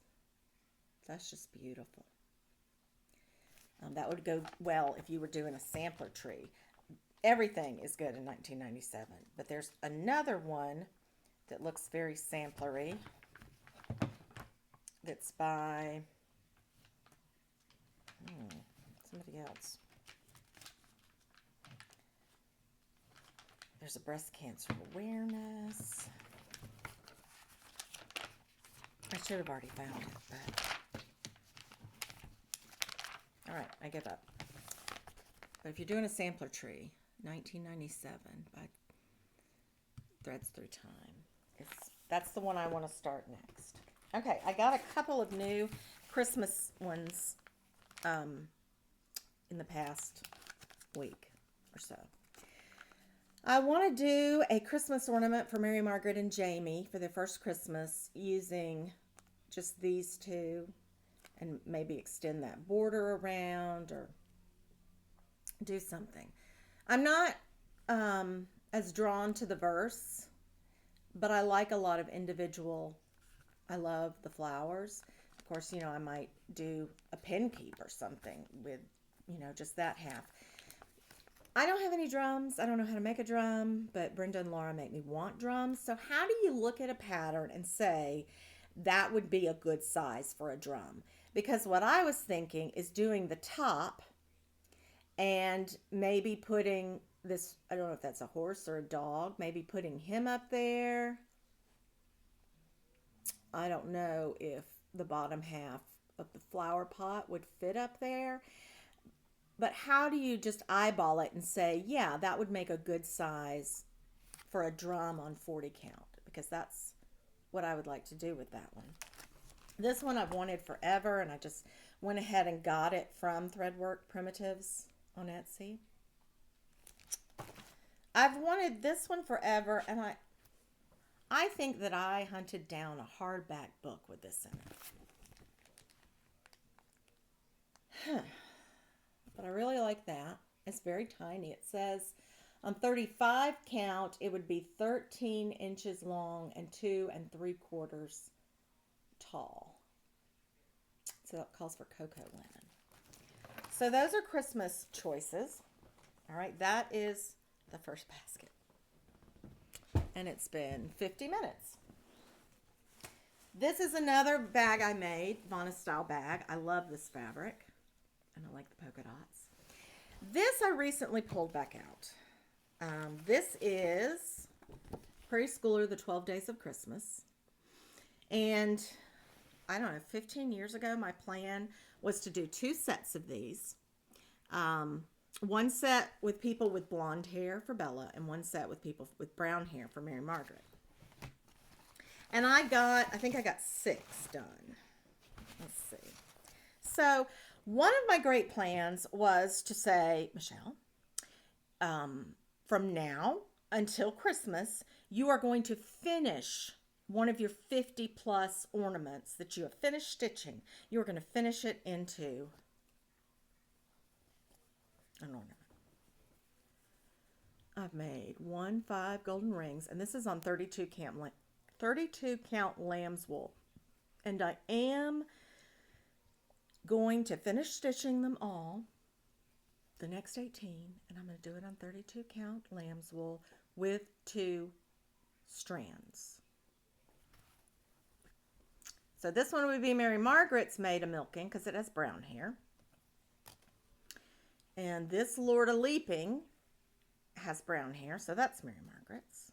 S1: beautiful. That would go well if you were doing a sampler tree. Everything is good in 1997, but there's another one that looks very samplery. That's by somebody else. There's a breast cancer awareness. I should have already found it, but all right, I give up. But if you're doing a sampler tree, 1997 by Threads Through Time. That's the one I want to start next. Okay, I got a couple of new Christmas ones in the past week or so. I want to do a Christmas ornament for Mary Margaret and Jamie for their first Christmas using just these two and maybe extend that border around or do something. I'm not as drawn to the verse, but I like a lot of individual. I love the flowers. Of course, I might do a pin keep or something with, just that half. I don't have any drums. I don't know how to make a drum, but Brenda and Laura make me want drums. So how do you look at a pattern and say that would be a good size for a drum? Because what I was thinking is doing the top and maybe putting this, I don't know if that's a horse or a dog, maybe putting him up there. I don't know if the bottom half of the flower pot would fit up there. But how do you just eyeball it and say, yeah, that would make a good size for a drum on 40 count? Because that's what I would like to do with that one. This one I've wanted forever, and I just went ahead and got it from Threadwork Primitives on Etsy. I've wanted this one forever, and I think that I hunted down a hardback book with this in it. But I really like that. It's very tiny. It says on 35 count, it would be 13 inches long and 2 3/4 tall. So that calls for cocoa linen. So those are Christmas choices. All right, that is the first basket. And it's been 50 minutes. This is another bag I made, Vonna style bag. I love this fabric. And I like the polka dots. This I recently pulled back out. This is Prairie Schooler, The 12 Days of Christmas. And I don't know, 15 years ago, my plan was to do 2 sets of these. one set with people with blonde hair for Bella, and one set with people with brown hair for Mary Margaret. And I think I got 6 done. Let's see. So one of my great plans was to say, Michelle, from now until Christmas, you are going to finish one of your 50 plus ornaments that you have finished stitching. You're going to finish it into an ornament. I've made 5 golden rings, and this is on 32 count lamb's wool. And I am going to finish stitching them all the next 18, and I'm going to do it on 32 count lamb's wool with 2 strands. So this one would be Mary Margaret's Maid of Milking because it has brown hair. And this Lord of Leaping has brown hair, so that's Mary Margaret's.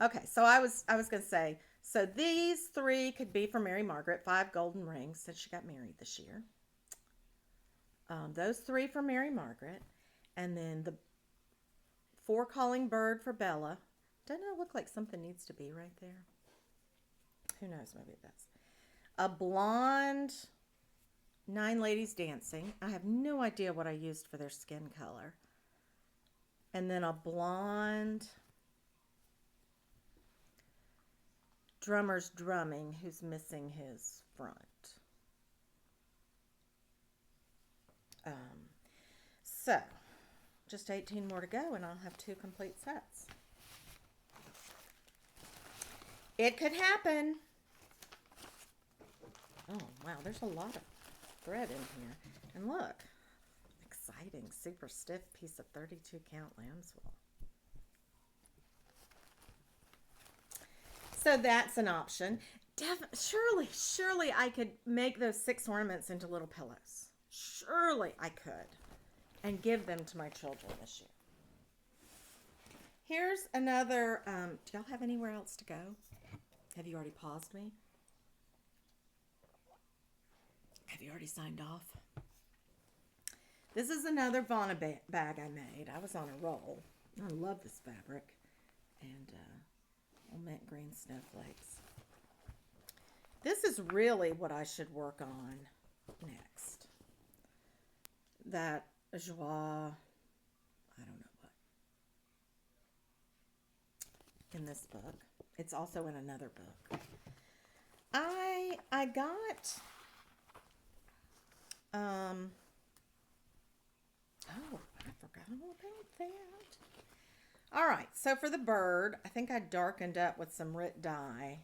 S1: Okay, so I was going to say, so these 3 could be for Mary Margaret, 5 golden rings since she got married this year. Those 3 for Mary Margaret, and then the 4 calling bird for Bella. Doesn't it look like something needs to be right there? Who knows? Maybe it does. A blonde 9 ladies dancing. I have no idea what I used for their skin color. And then a blonde drummer's drumming who's missing his front. So, just 18 more to go and I'll have 2 complete sets. It could happen. Oh, wow, there's a lot of thread in here. And look, exciting, super stiff piece of 32 count lamb's wool. So that's an option. Surely I could make those 6 ornaments into little pillows. Surely I could. And give them to my children this year. Here's another, do y'all have anywhere else to go? Have you already paused me? Have you already signed off? This is another Vonna bag I made. I was on a roll. I love this fabric. And mint green snowflakes. This is really what I should work on next. That joie, I don't know what. In this book. It's also in another book. I got oh, I forgot all about that. All right, so for the bird, I think I darkened up with some Rit dye,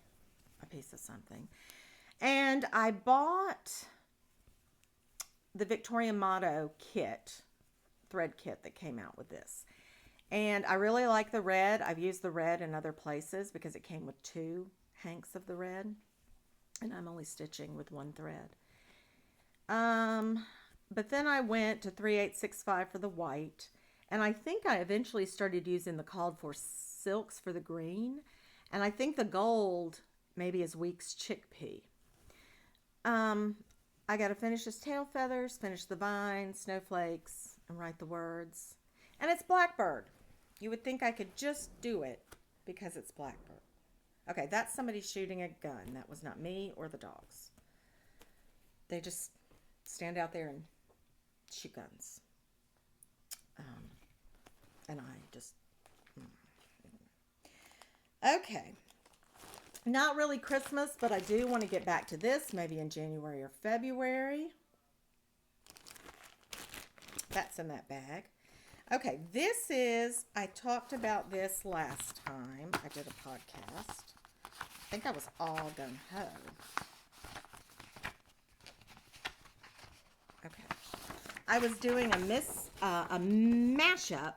S1: a piece of something. And I bought the Victorian Motto kit, thread kit that came out with this. And I really like the red. I've used the red in other places because it came with 2 hanks of the red. And I'm only stitching with 1 thread. But then I went to 3865 for the white. And I think I eventually started using the called for silks for the green. And I think the gold maybe is Weeks Chickpea. I got to finish his tail feathers, finish the vines, snowflakes, and write the words. And it's Blackbird. You would think I could just do it because it's Blackbird. Okay, that's somebody shooting a gun. That was not me or the dogs. They just stand out there and shoot guns. And I just... Okay. Not really Christmas, but I do want to get back to this, maybe in January or February. That's in that bag. Okay, this is, I talked about this last time I did a podcast. I think I was all gung-ho. Okay. I was doing a mashup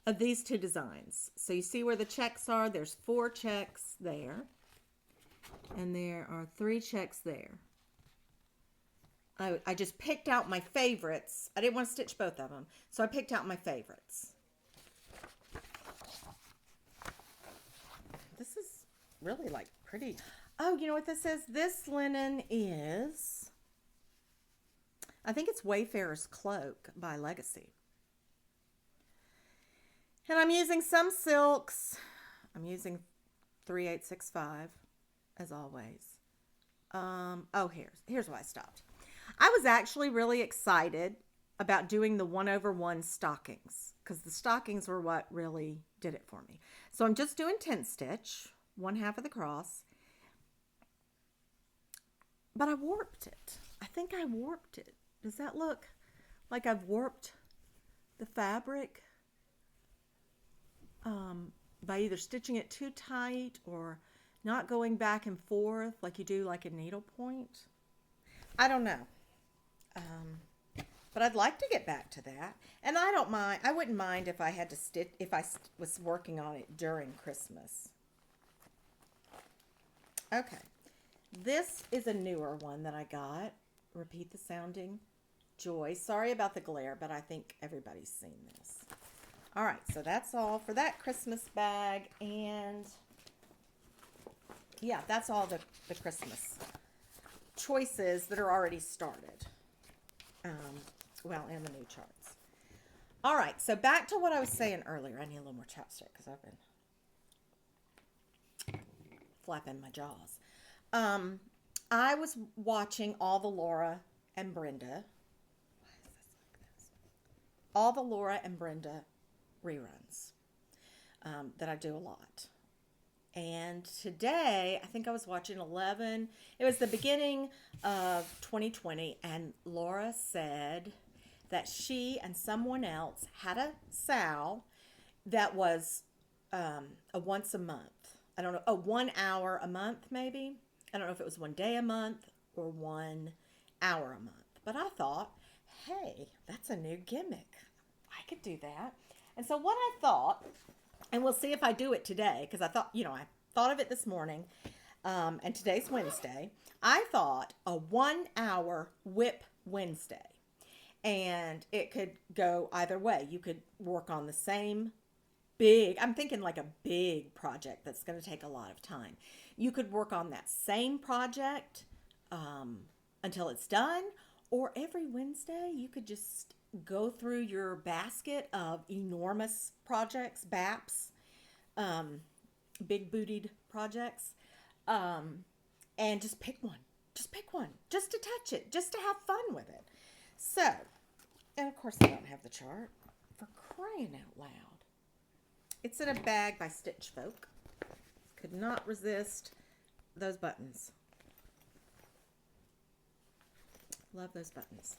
S1: of these 2 designs. So you see where the checks are? There's 4 checks there. And there are 3 checks there. I just picked out my favorites. I didn't want to stitch both of them. So I picked out my favorites. This is really like pretty. Oh, you know what this is? This linen is, I think it's Wayfarer's Cloak by Legacy. And I'm using some silks. I'm using 3865 as always. Oh, here's why I stopped. I was actually really excited about doing the 1/1 stockings because the stockings were what really did it for me. So I'm just doing 10 stitch, 1/2 of the cross, but I warped it. I think I warped it. Does that look like I've warped the fabric by either stitching it too tight or not going back and forth like you do like a needlepoint? I don't know. But I'd like to get back to that. And I don't mind. I wouldn't mind if I had to stitch, if I was working on it during Christmas. Okay. This is a newer one that I got. Repeat the Sounding Joy. Sorry about the glare, but I think everybody's seen this. All right, so that's all for that Christmas bag. And yeah, that's all the Christmas choices that are already started. Well, and the new charts. All right, so back to what I was saying earlier. I need a little more chapstick because I've been flapping my jaws. I was watching all the Laura and Brenda. Why is this like this? All the Laura and Brenda reruns that I do a lot. And today, I think I was watching 11. It was the beginning of 2020, and Laura said that she and someone else had a sow that was a once a month. I don't know, 1 hour a month maybe. I don't know if it was 1 day a month or 1 hour a month. But I thought, hey, that's a new gimmick. I could do that. And so what I thought, and we'll see if I do it today, because I thought, I thought of it this morning, and today's Wednesday. I thought a 1 hour whip Wednesday. And it could go either way. You could work on the same I'm thinking like a big project that's going to take a lot of time. You could work on that same project until it's done, or every Wednesday you could just go through your basket of enormous projects, BAPs, big bootied projects, and just pick one. Just pick one, just to touch it, just to have fun with it. So, and of course I don't have the chart, for crying out loud. It's in a bag by Stitch Folk. Could not resist those buttons. Love those buttons.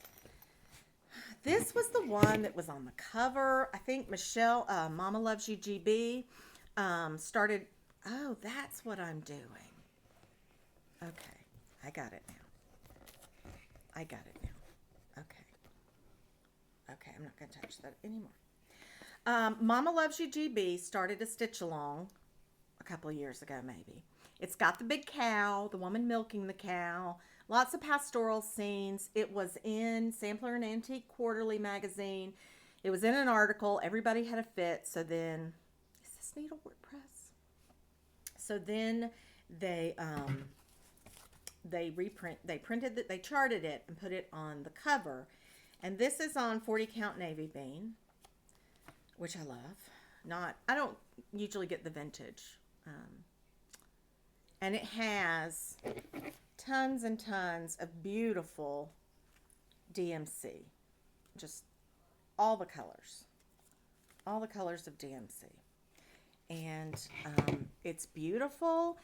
S1: This was the one that was on the cover. I think Michelle, Mama Loves You GB, started. Oh, that's what I'm doing. Okay, I got it now. I got it now. Okay. Okay, I'm not going to touch that anymore. Mama Loves You GB started a stitch along a couple of years ago, maybe. It's got the big cow, the woman milking the cow, lots of pastoral scenes. It was in Sampler and Antique Quarterly magazine. It was in an article. Everybody had a fit. So then, is this needlework press? So then they printed that, they charted it and put it on the cover. And this is on 40 count navy bean, which I love. I don't usually get the vintage. And it has tons and tons of beautiful DMC. Just all the colors. All the colors of DMC. And it's beautiful.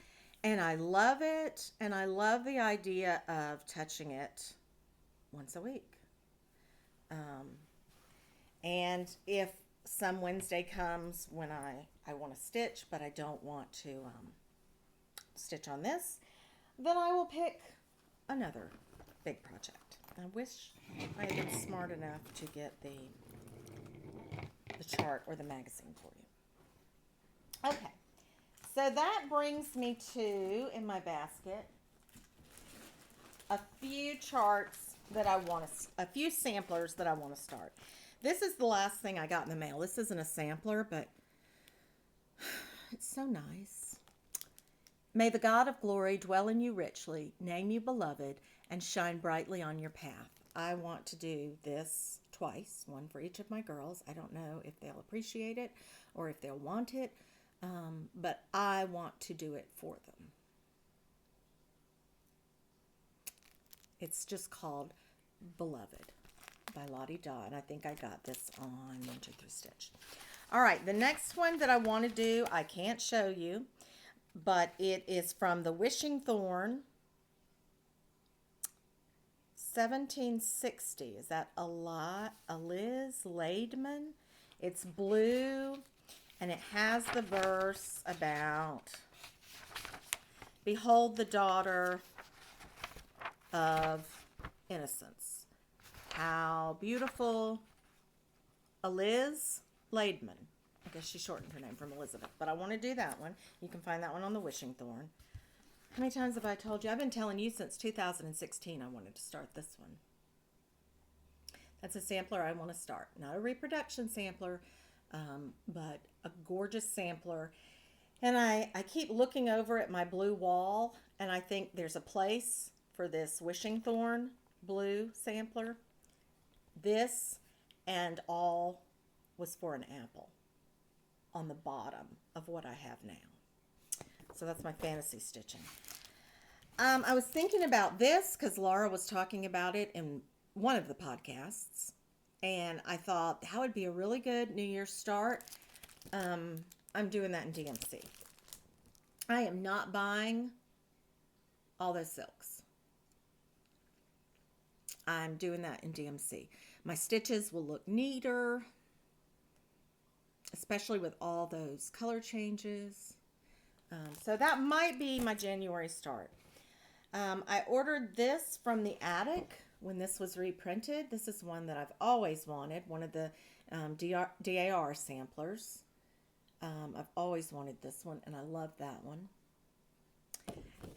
S1: And I love it. And I love the idea of touching it once a week. And if some Wednesday comes when I want to stitch, but I don't want to stitch on this, then I will pick another big project. I wish I had been smart enough to get the chart or the magazine for you. Okay, so that brings me to, in my basket, a few charts that I want to, a few samplers that I want to start. This is the last thing I got in the mail. This isn't a sampler, but it's so nice. May the God of glory dwell in you richly, name you beloved, and shine brightly on your path. I want to do this twice, one for each of my girls. I don't know if they'll appreciate it or if they'll want it, but I want to do it for them. It's just called Beloved by Lottie Daw, and I think I got this on 1, 2, 3 Stitch. All right, the next one that I want to do, I can't show you, but it is from the Wishing Thorn, 1760. Is that a Liz Laidman? It's blue, and it has the verse about, behold the daughter of innocence. How beautiful. Liz Laidman. I guess she shortened her name from Elizabeth, but I want to do that one. You can find that one on the Wishing Thorn. How many times have I told you? I've been telling you since 2016 I wanted to start this one. That's a sampler I want to start. Not a reproduction sampler, but a gorgeous sampler. And I keep looking over at my blue wall, and I think there's a place for this Wishing Thorn blue sampler. This and all was for an apple on the bottom of what I have now. So that's my fantasy stitching. I was thinking about this because Laura was talking about it in one of the podcasts, and I thought that would be a really good New Year's start. I'm doing that in DMC. I am not buying all those silks. I'm doing that in DMC. My stitches will look neater, especially with all those color changes. So that might be my January start. I ordered this from the attic when this was reprinted. This is one that I've always wanted, one of the DAR samplers. I've always wanted this one, and I love that one.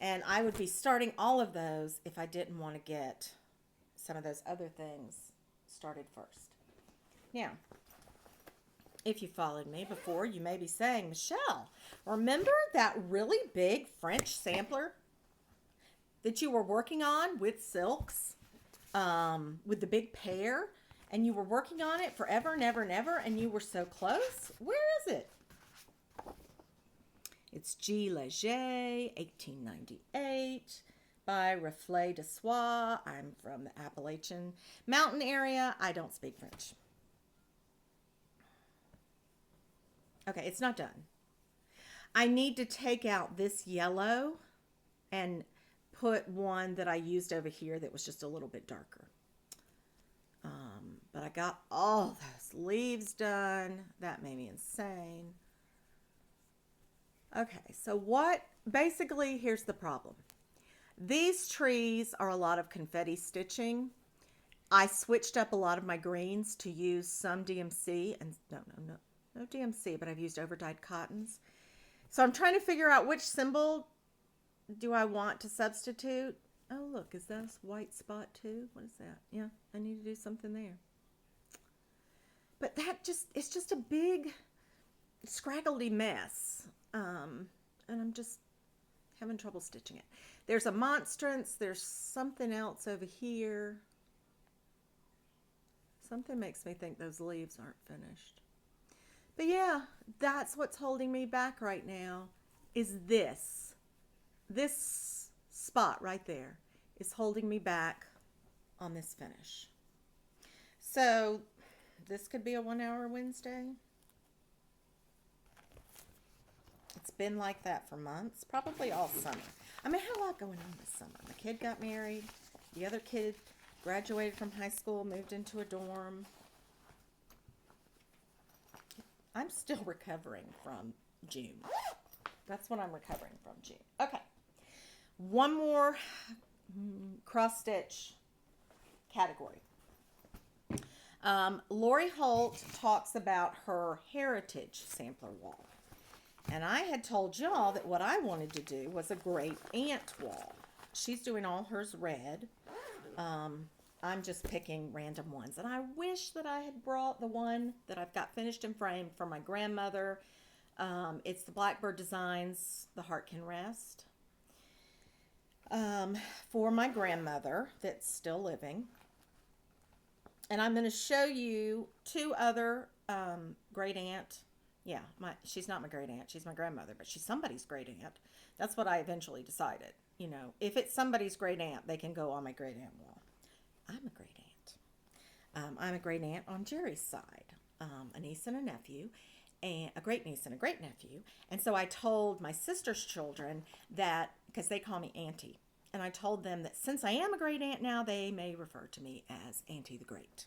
S1: And I would be starting all of those if I didn't want to get some of those other things started first. Now, if you followed me before, you may be saying, Michelle, remember that really big French sampler that you were working on with silks, with the big pair, and you were working on it forever and ever and ever, and you were so close? Where is it? It's G. Leger, 1898, by Reflet de Soie. I'm from the Appalachian Mountain area. I don't speak French. Okay, it's not done. I need to take out this yellow and put one that I used over here that was just a little bit darker. But I got all those leaves done. That made me insane. Okay, so basically, here's the problem. These trees are a lot of confetti stitching. I switched up a lot of my greens to use some DMC, and no DMC, but I've used overdyed cottons. So I'm trying to figure out which symbol do I want to substitute. Oh, look, is that a white spot too? What is that? Yeah, I need to do something there. But it's just a big scraggly mess. And I'm just having trouble stitching it. There's a monstrance. There's something else over here. Something makes me think those leaves aren't finished. But yeah, that's what's holding me back right now, is this. This spot right there is holding me back on this finish. So this could be a 1-hour Wednesday. It's been like that for months, probably all summer. I mean, I had a lot going on this summer. My kid got married. The other kid graduated from high school, moved into a dorm. I'm still recovering from June. That's what I'm recovering from, June. Okay. One more cross stitch category. Lori Holt talks about her heritage sampler wall. And I had told y'all that what I wanted to do was a great aunt wall. She's doing all hers red. I'm just picking random ones. And I wish that I had brought the one that I've got finished and framed for my grandmother. It's the Blackbird Designs, The Heart Can Rest. For my grandmother that's still living. And I'm going to show you two other great aunt. Yeah, she's not my great aunt. She's my grandmother, but she's somebody's great aunt. That's what I eventually decided. You know, if it's somebody's great aunt, they can go on my great aunt wall. I'm a great aunt. I'm a great aunt on Jerry's side, a niece and a nephew, and a great niece and a great nephew. And so I told my sister's children that, because they call me Auntie, and I told them that since I am a great aunt now, they may refer to me as Auntie the Great.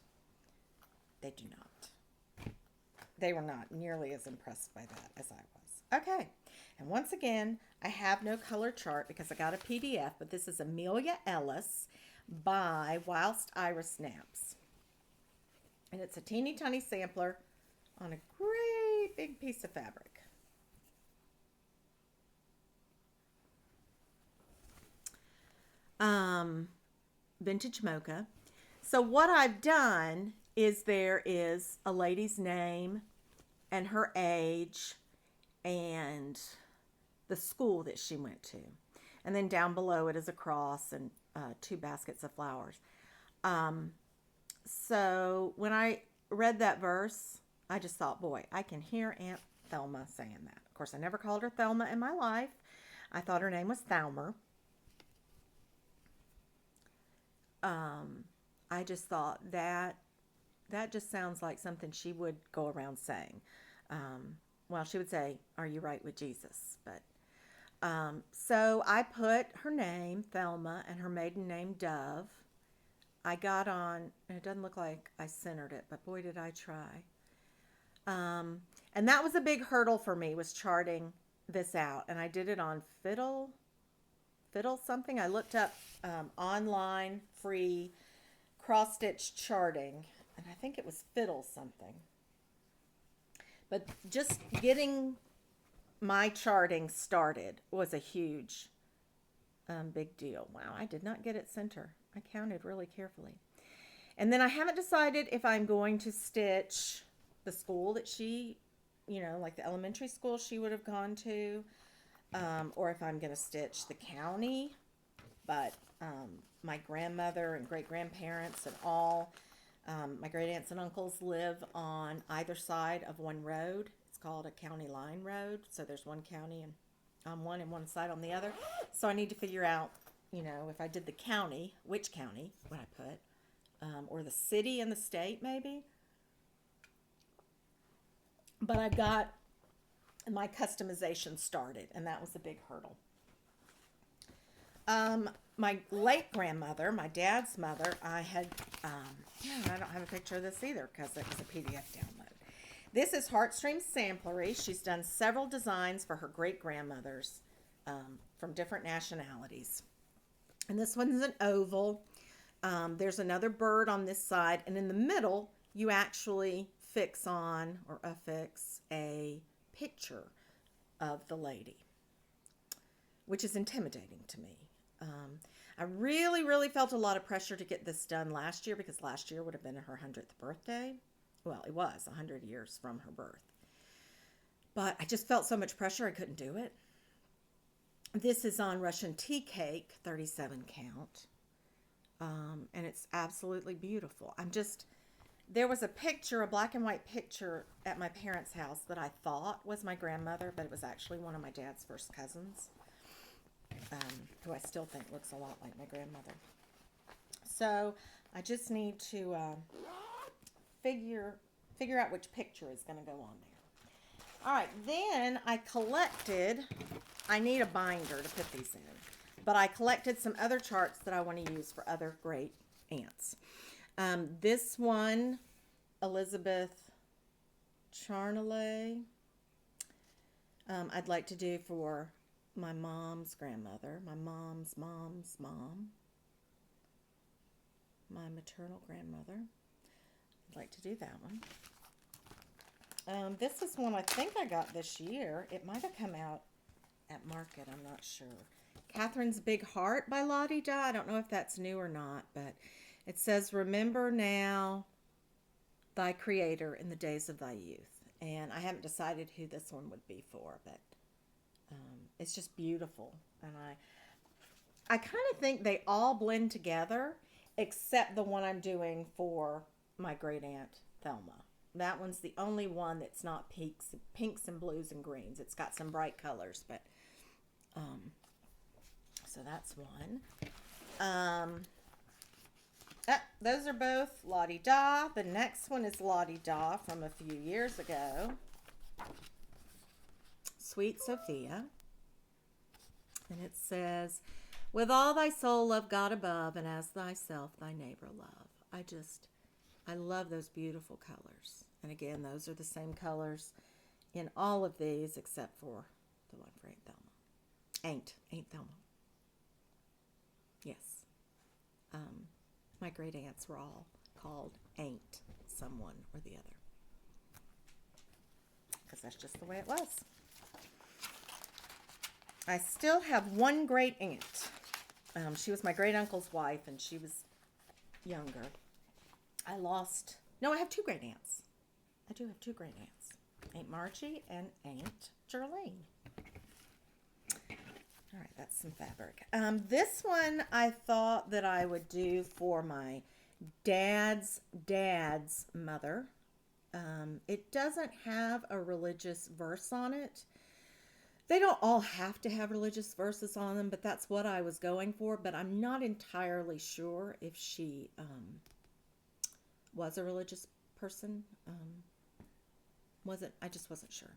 S1: They do not. They were not nearly as impressed by that as I was. Okay, and once again, I have no color chart because I got a PDF, but this is Amelia Ellis by Whilst Iris Naps. And it's a teeny tiny sampler on a great big piece of fabric. Vintage mocha. So what I've done is there is a lady's name and her age and the school that she went to. And then down below it is a cross and 2 baskets of flowers. So when I read that verse, I just thought, boy, I can hear Aunt Thelma saying that. Of course, I never called her Thelma in my life. I thought her name was Thalmer. I just thought that just sounds like something she would go around saying. Well, she would say, "Are you right with Jesus?" But so I put her name, Thelma, and her maiden name, Dove. I got on, and it doesn't look like I centered it, but boy, did I try. And that was a big hurdle for me, was charting this out. And I did it on Fiddle something. I looked up online free cross-stitch charting, and I think it was Fiddle something. But just getting my charting started was a huge, big deal. Wow, I did not get it center. I counted really carefully. And then I haven't decided if I'm going to stitch the school that she, like the elementary school she would have gone to, or if I'm going to stitch the county. But my grandmother and great-grandparents and all, my great-aunts and uncles live on either side of one road. It's called a county line road. So there's one county on one and one side on the other. So I need to figure out, if I did the county, which county would I put? Or the city and the state, maybe. But I got my customization started, and that was a big hurdle. My late grandmother, my dad's mother, I had, I don't have a picture of this either because it was a PDF download. This is Heartstream Samplery. She's done several designs for her great-grandmothers from different nationalities. And this one's an oval. There's another bird on this side, and in the middle, you actually fix on or affix a picture of the lady, which is intimidating to me. I really, really felt a lot of pressure to get this done last year because last year would have been her 100th birthday. Well, it was 100 years from her birth. But I just felt so much pressure I couldn't do it. This is on Russian tea cake, 37 count. And it's absolutely beautiful. There was a picture, a black and white picture at my parents' house that I thought was my grandmother, but it was actually one of my dad's first cousins, who I still think looks a lot like my grandmother. So I just need to figure out which picture is going to go on there. All right, then I need a binder to put these in, but I collected some other charts that I want to use for other great aunts. This one, Elizabeth Charnley, I'd like to do for my mom's grandmother, my mom's mom's mom, my maternal grandmother. I'd like to do that one. This is one I think I got this year. It might have come out at market, I'm not sure. Catherine's Big Heart by Lottie Da. I don't know if that's new or not, but it says, "Remember now thy creator in the days of thy youth." And I haven't decided who this one would be for, but it's just beautiful. And I kind of think they all blend together, except the one I'm doing for my great aunt Thelma. That one's the only one that's not pinks and blues and greens. It's got some bright colors, but so that's one. Those are both La-Di-Da. The next one is La-Di-Da from a few years ago. Sweet Sophia. And it says, with all thy soul love God above, and as thyself thy neighbor love. I love those beautiful colors. And again, those are the same colors in all of these except for the one for Aunt Thelma. Aunt Thelma. Yes. My great aunts were all called Aunt someone or the other. Because that's just the way it was. I still have one great aunt. She was my great uncle's wife, and she was younger. I have two great aunts. I do have two great aunts. Aunt Margie and Aunt Jerlene. All right, that's some fabric. This one I thought that I would do for my dad's mother. It doesn't have a religious verse on it. They don't all have to have religious verses on them, but that's what I was going for. But I'm not entirely sure if she was a religious person. I just wasn't sure.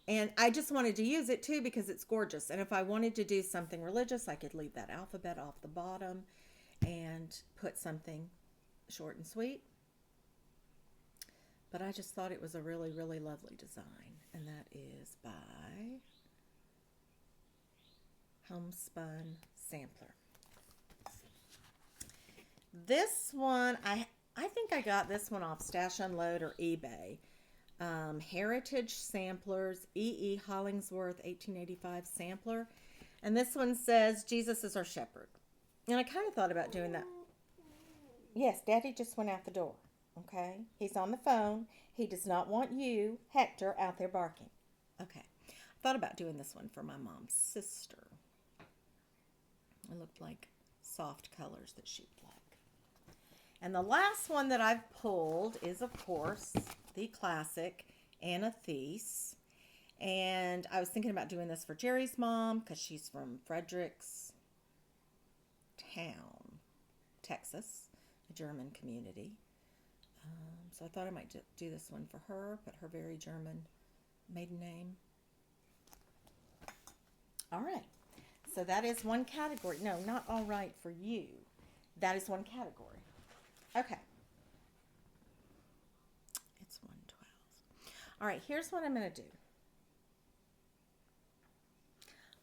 S1: And I just wanted to use it too because it's gorgeous. And if I wanted to do something religious, I could leave that alphabet off the bottom and put something short and sweet. But I just thought it was a really, really lovely design. And that is by Homespun Sampler. This one, I think I got this one off Stash Unload or eBay. Heritage Samplers, E.E. Hollingsworth, 1885 sampler. And this one says, Jesus is our shepherd. And I kind of thought about doing that. Yes, Daddy just went out the door. Okay? He's on the phone. He does not want you, Hector, out there barking. Okay. I thought about doing this one for my mom's sister. It looked like soft colors that she would like. And the last one that I've pulled is, of course, the classic Anathes. And I was thinking about doing this for Jerry's mom because she's from Frederickstown, Texas, a German community. So I thought I might do this one for her, but her very German maiden name. All right. So that is one category. No, not all right for you. That is one category. Okay. It's 112. All right, here's what I'm going to do.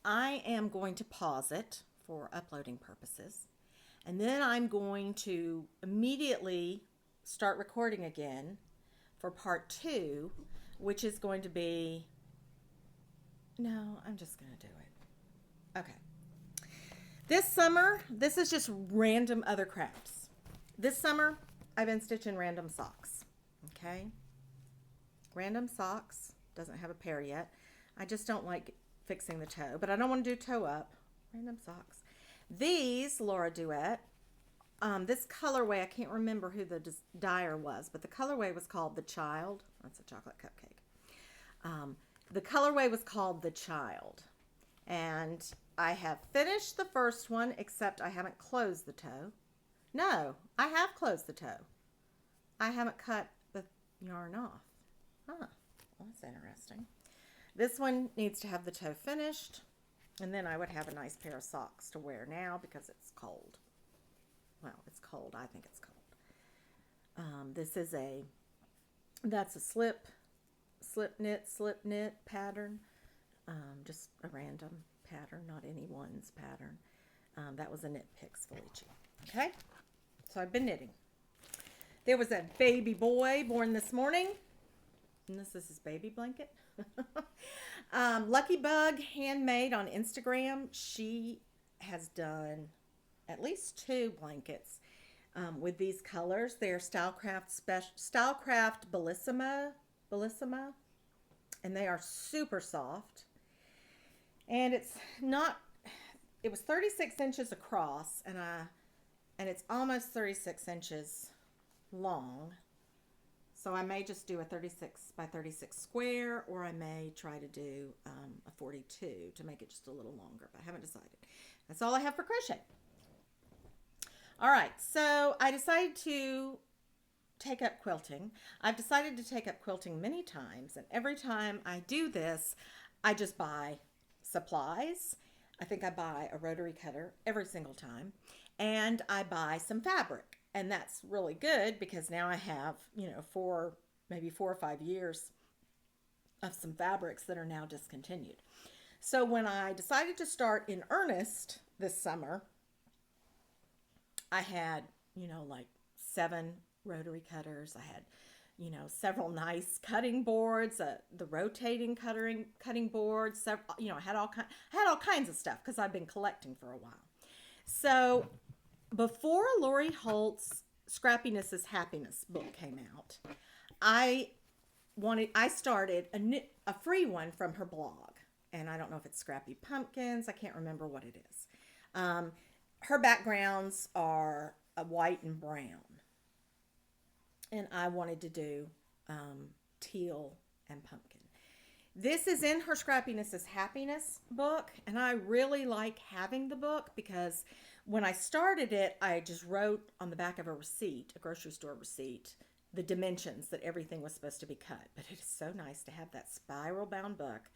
S1: I am going to pause it for uploading purposes. And then I'm going to immediately start recording again for part 2, which is going to be... No, I'm just going to do it. Okay. This summer, this is just random other crafts. This summer, I've been stitching random socks. Okay? Random socks. Doesn't have a pair yet. I just don't like fixing the toe, but I don't want to do toe up. Random socks. These, Laura Duet, this colorway, I can't remember who the dyer was, but the colorway was called The Child. That's a chocolate cupcake. The colorway was called The Child. And I have finished the first one, except I haven't closed the toe. No, I have closed the toe. I haven't cut the yarn off. Huh, well, that's interesting. This one needs to have the toe finished, and then I would have a nice pair of socks to wear now because it's cold. Well, it's cold. I think it's cold. This is that's a slip knit pattern. Just a random pattern, not anyone's pattern. That was a Knit Picks Felici. Okay, so I've been knitting. There was a baby boy born this morning, and this is his baby blanket. Lucky Bug Handmade on Instagram. She has done at least 2 blankets with these colors. They're Stylecraft Bellissima, and they are super soft. And it was 36 inches across, and it's almost 36 inches long. So I may just do a 36 by 36 square, or I may try to do a 42 to make it just a little longer, but I haven't decided. That's all I have for crochet. All right, so I decided to take up quilting. I've decided to take up quilting many times, and every time I do this, I just buy supplies. I think I buy a rotary cutter every single time, and I buy some fabric. And that's really good because now I have, maybe 4 or 5 years of some fabrics that are now discontinued. So when I decided to start in earnest this summer, I had, like 7 rotary cutters. I had, several nice cutting boards, the rotating cutting boards. I had all kinds of stuff because I've been collecting for a while. So before Lori Holt's Scrappiness is Happiness book came out, I started a free one from her blog, and I don't know if it's Scrappy Pumpkins. I can't remember what it is. Her backgrounds are white and brown, and I wanted to do teal and pumpkin. This is in her Scrappiness is Happiness book, and I really like having the book because when I started it, I just wrote on the back of a receipt, a grocery store receipt, the dimensions that everything was supposed to be cut. But it is so nice to have that spiral bound book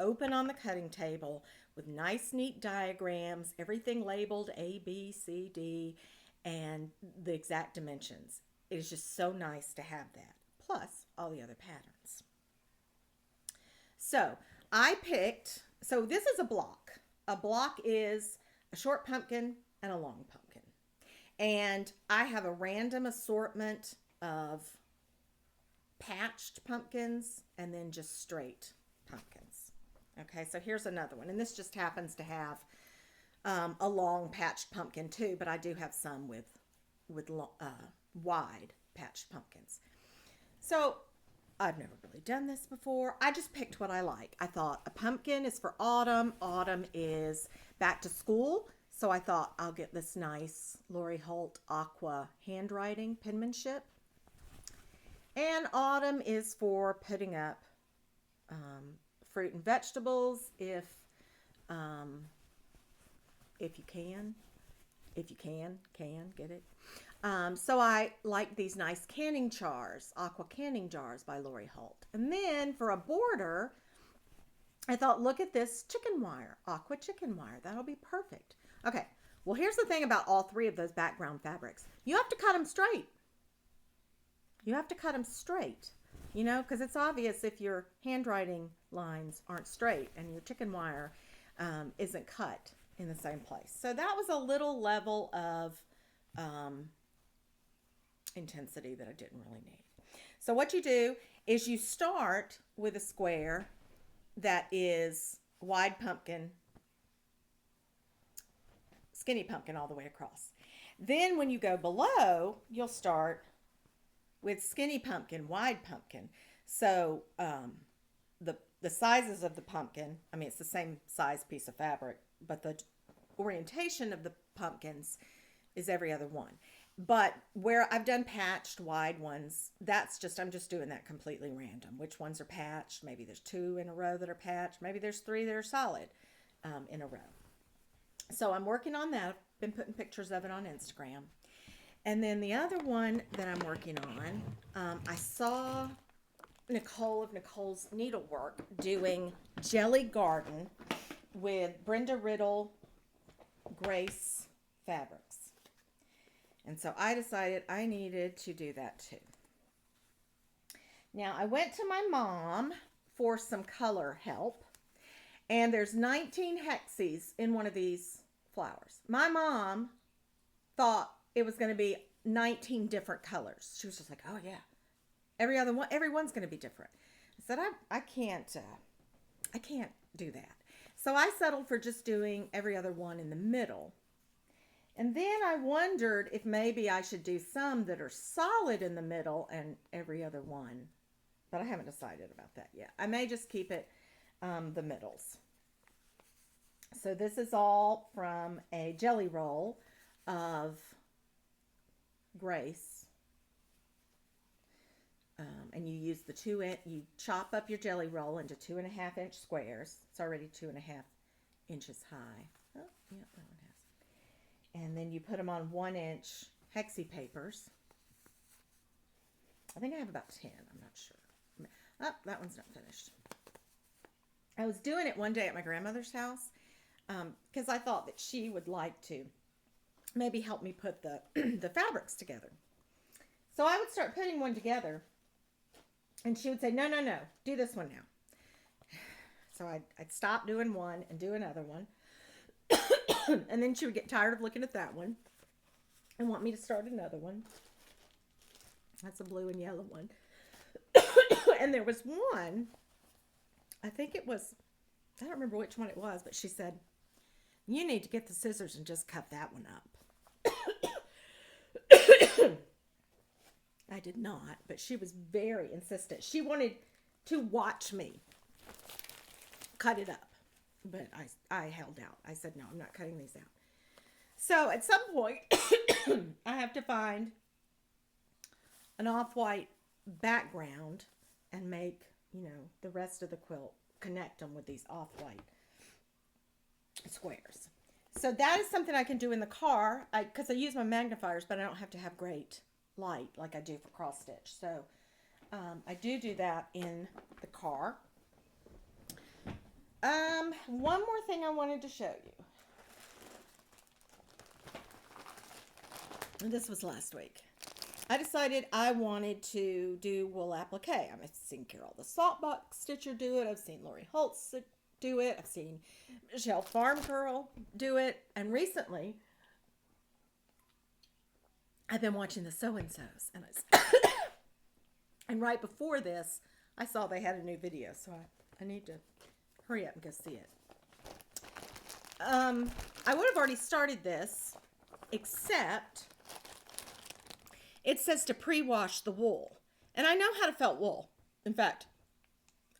S1: open on the cutting table with nice, neat diagrams, everything labeled A, B, C, D, and the exact dimensions. It is just so nice to have that, plus all the other patterns. So this is a block. A block is a short pumpkin and a long pumpkin. And I have a random assortment of patched pumpkins and then just straight pumpkins. Okay, so here's another one. And this just happens to have a long patched pumpkin too, but I do have some with wide patched pumpkins. So I've never really done this before. I just picked what I like. I thought a pumpkin is for autumn. Autumn is back to school. So I thought I'll get this nice Lori Holt aqua handwriting penmanship. And autumn is for putting up fruit and vegetables if you can get it. So I like these nice canning jars, aqua canning jars by Lori Holt. And then for a border, I thought, look at this chicken wire, aqua chicken wire. That'll be perfect. Okay, well, here's the thing about all 3 of those background fabrics. You have to cut them straight. Because it's obvious if your handwriting lines aren't straight and your chicken wire isn't cut in the same place. So that was a little level of intensity that I didn't really need. So what you do is you start with a square that is wide pumpkin, skinny pumpkin all the way across. Then when you go below, you'll start with skinny pumpkin, wide pumpkin. So the sizes of the pumpkin, I mean, it's the same size piece of fabric, but the orientation of the pumpkins is every other one. But where I've done patched wide ones, I'm just doing that completely random. Which ones are patched? Maybe there's 2 in a row that are patched. Maybe there's 3 that are solid in a row. So I'm working on that. I've been putting pictures of it on Instagram. And then the other one that I'm working on, I saw Nicole of Nicole's Needlework doing Jelly Garden with Brenda Riddle Grace fabrics. And so I decided I needed to do that too. Now I went to my mom for some color help, and there's 19 hexes in one of these flowers. My mom thought it was going to be 19 different colors. She was just like, oh yeah, everyone's going to be different. I said, I can't do that. So I settled for just doing every other one in the middle. And then I wondered if maybe I should do some that are solid in the middle and every other one. But I haven't decided about that yet. I may just keep it the middles. So this is all from a jelly roll of Grace And you use the you chop up your jelly roll into 2.5-inch squares. It's already 2.5 inches high. Oh, yeah, that one has. And then you put them on 1-inch hexie papers. I think I have about 10. I'm not sure. Oh, that one's not finished. I was doing it one day at my grandmother's house because I thought that she would like to maybe help me put the the fabrics together. So I would start putting one together, and she would say, no, no, no, do this one now. So I'd stop doing one and do another one. And then she would get tired of looking at that one and want me to start another one. That's a blue and yellow one. And there was one, I think it was, I don't remember which one it was, but she said, you need to get the scissors and just cut that one up. I did not, but she was very insistent. She wanted to watch me cut it up, but I held out. I said, no, I'm not cutting these out. So at some point, I have to find an off-white background and make, the rest of the quilt, connect them with these off-white squares. So that is something I can do in the car, because I use my magnifiers, but I don't have to have great light like I do for cross stitch. So I do that in the car. One more thing I wanted to show you. And this was last week. I decided I wanted to do wool applique. I've seen Carol the Saltbox Stitcher do it. I've seen Lori Holtz do it. I've seen Michelle Farm Girl do it. And recently, I've been watching the So-and-Sos. And right before this, I saw they had a new video. So I need to hurry up and go see it. I would have already started this, except it says to pre-wash the wool. And I know how to felt wool. In fact,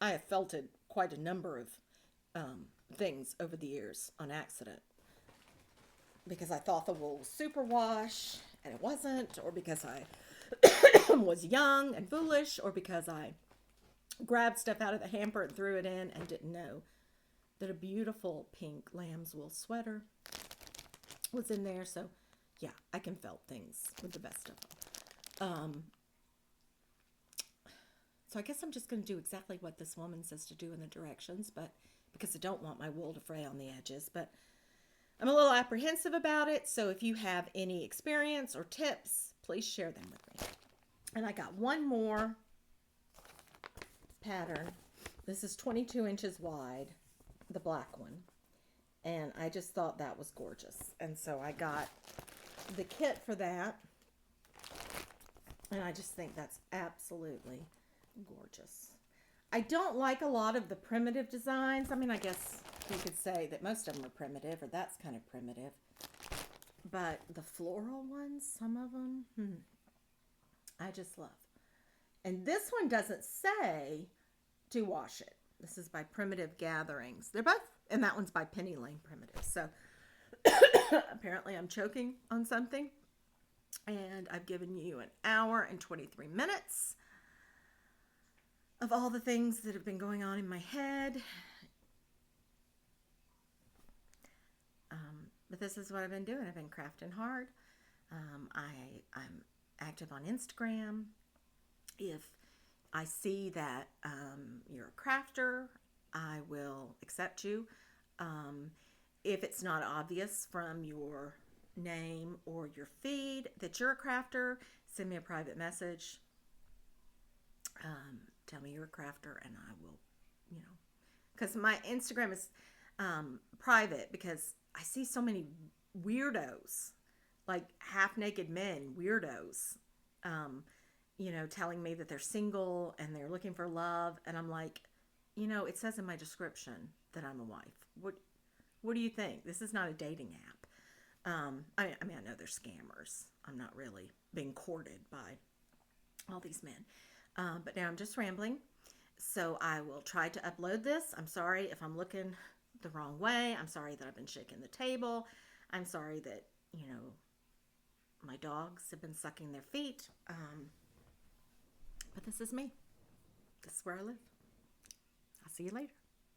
S1: I have felted quite a number of things over the years on accident. Because I thought the wool was superwash, and it wasn't. Or because I was young and foolish. Or because I grabbed stuff out of the hamper and threw it in and didn't know that a beautiful pink lamb's wool sweater was in there. So, yeah, I can felt things with the best of them. So I guess I'm just going to do exactly what this woman says to do in the directions, but because I don't want my wool to fray on the edges. But I'm a little apprehensive about it, so if you have any experience or tips, please share them with me. And I got one more pattern. This is 22 inches wide, the black one. And I just thought that was gorgeous. And so I got the kit for that. And I just think that's absolutely gorgeous. I don't like a lot of the primitive designs. I mean, I guess you could say that most of them are primitive, or that's kind of primitive. But the floral ones, some of them, I just love. And this one doesn't say to wash it. This is by Primitive Gatherings. They're both, and that one's by Penny Lane Primitive. So apparently I'm choking on something. And I've given you an hour and 23 minutes of all the things that have been going on in my head. But this is what I've been doing. I've been crafting hard. I'm active on Instagram. If I see that you're a crafter, I will accept you. If it's not obvious from your name or your feed that you're a crafter, send me a private message. Tell me you're a crafter, and I will, because my Instagram is private, because I see so many weirdos, like half-naked men, weirdos, telling me that they're single and they're looking for love, and I'm like, it says in my description that I'm a wife. What do you think? This is not a dating app. I know they're scammers. I'm not really being courted by all these men. But now I'm just rambling. So I will try to upload this. I'm sorry if I'm looking the wrong way. I'm sorry that I've been shaking the table. I'm sorry that, my dogs have been sucking their feet. But this is me. This is where I live. I'll see you later.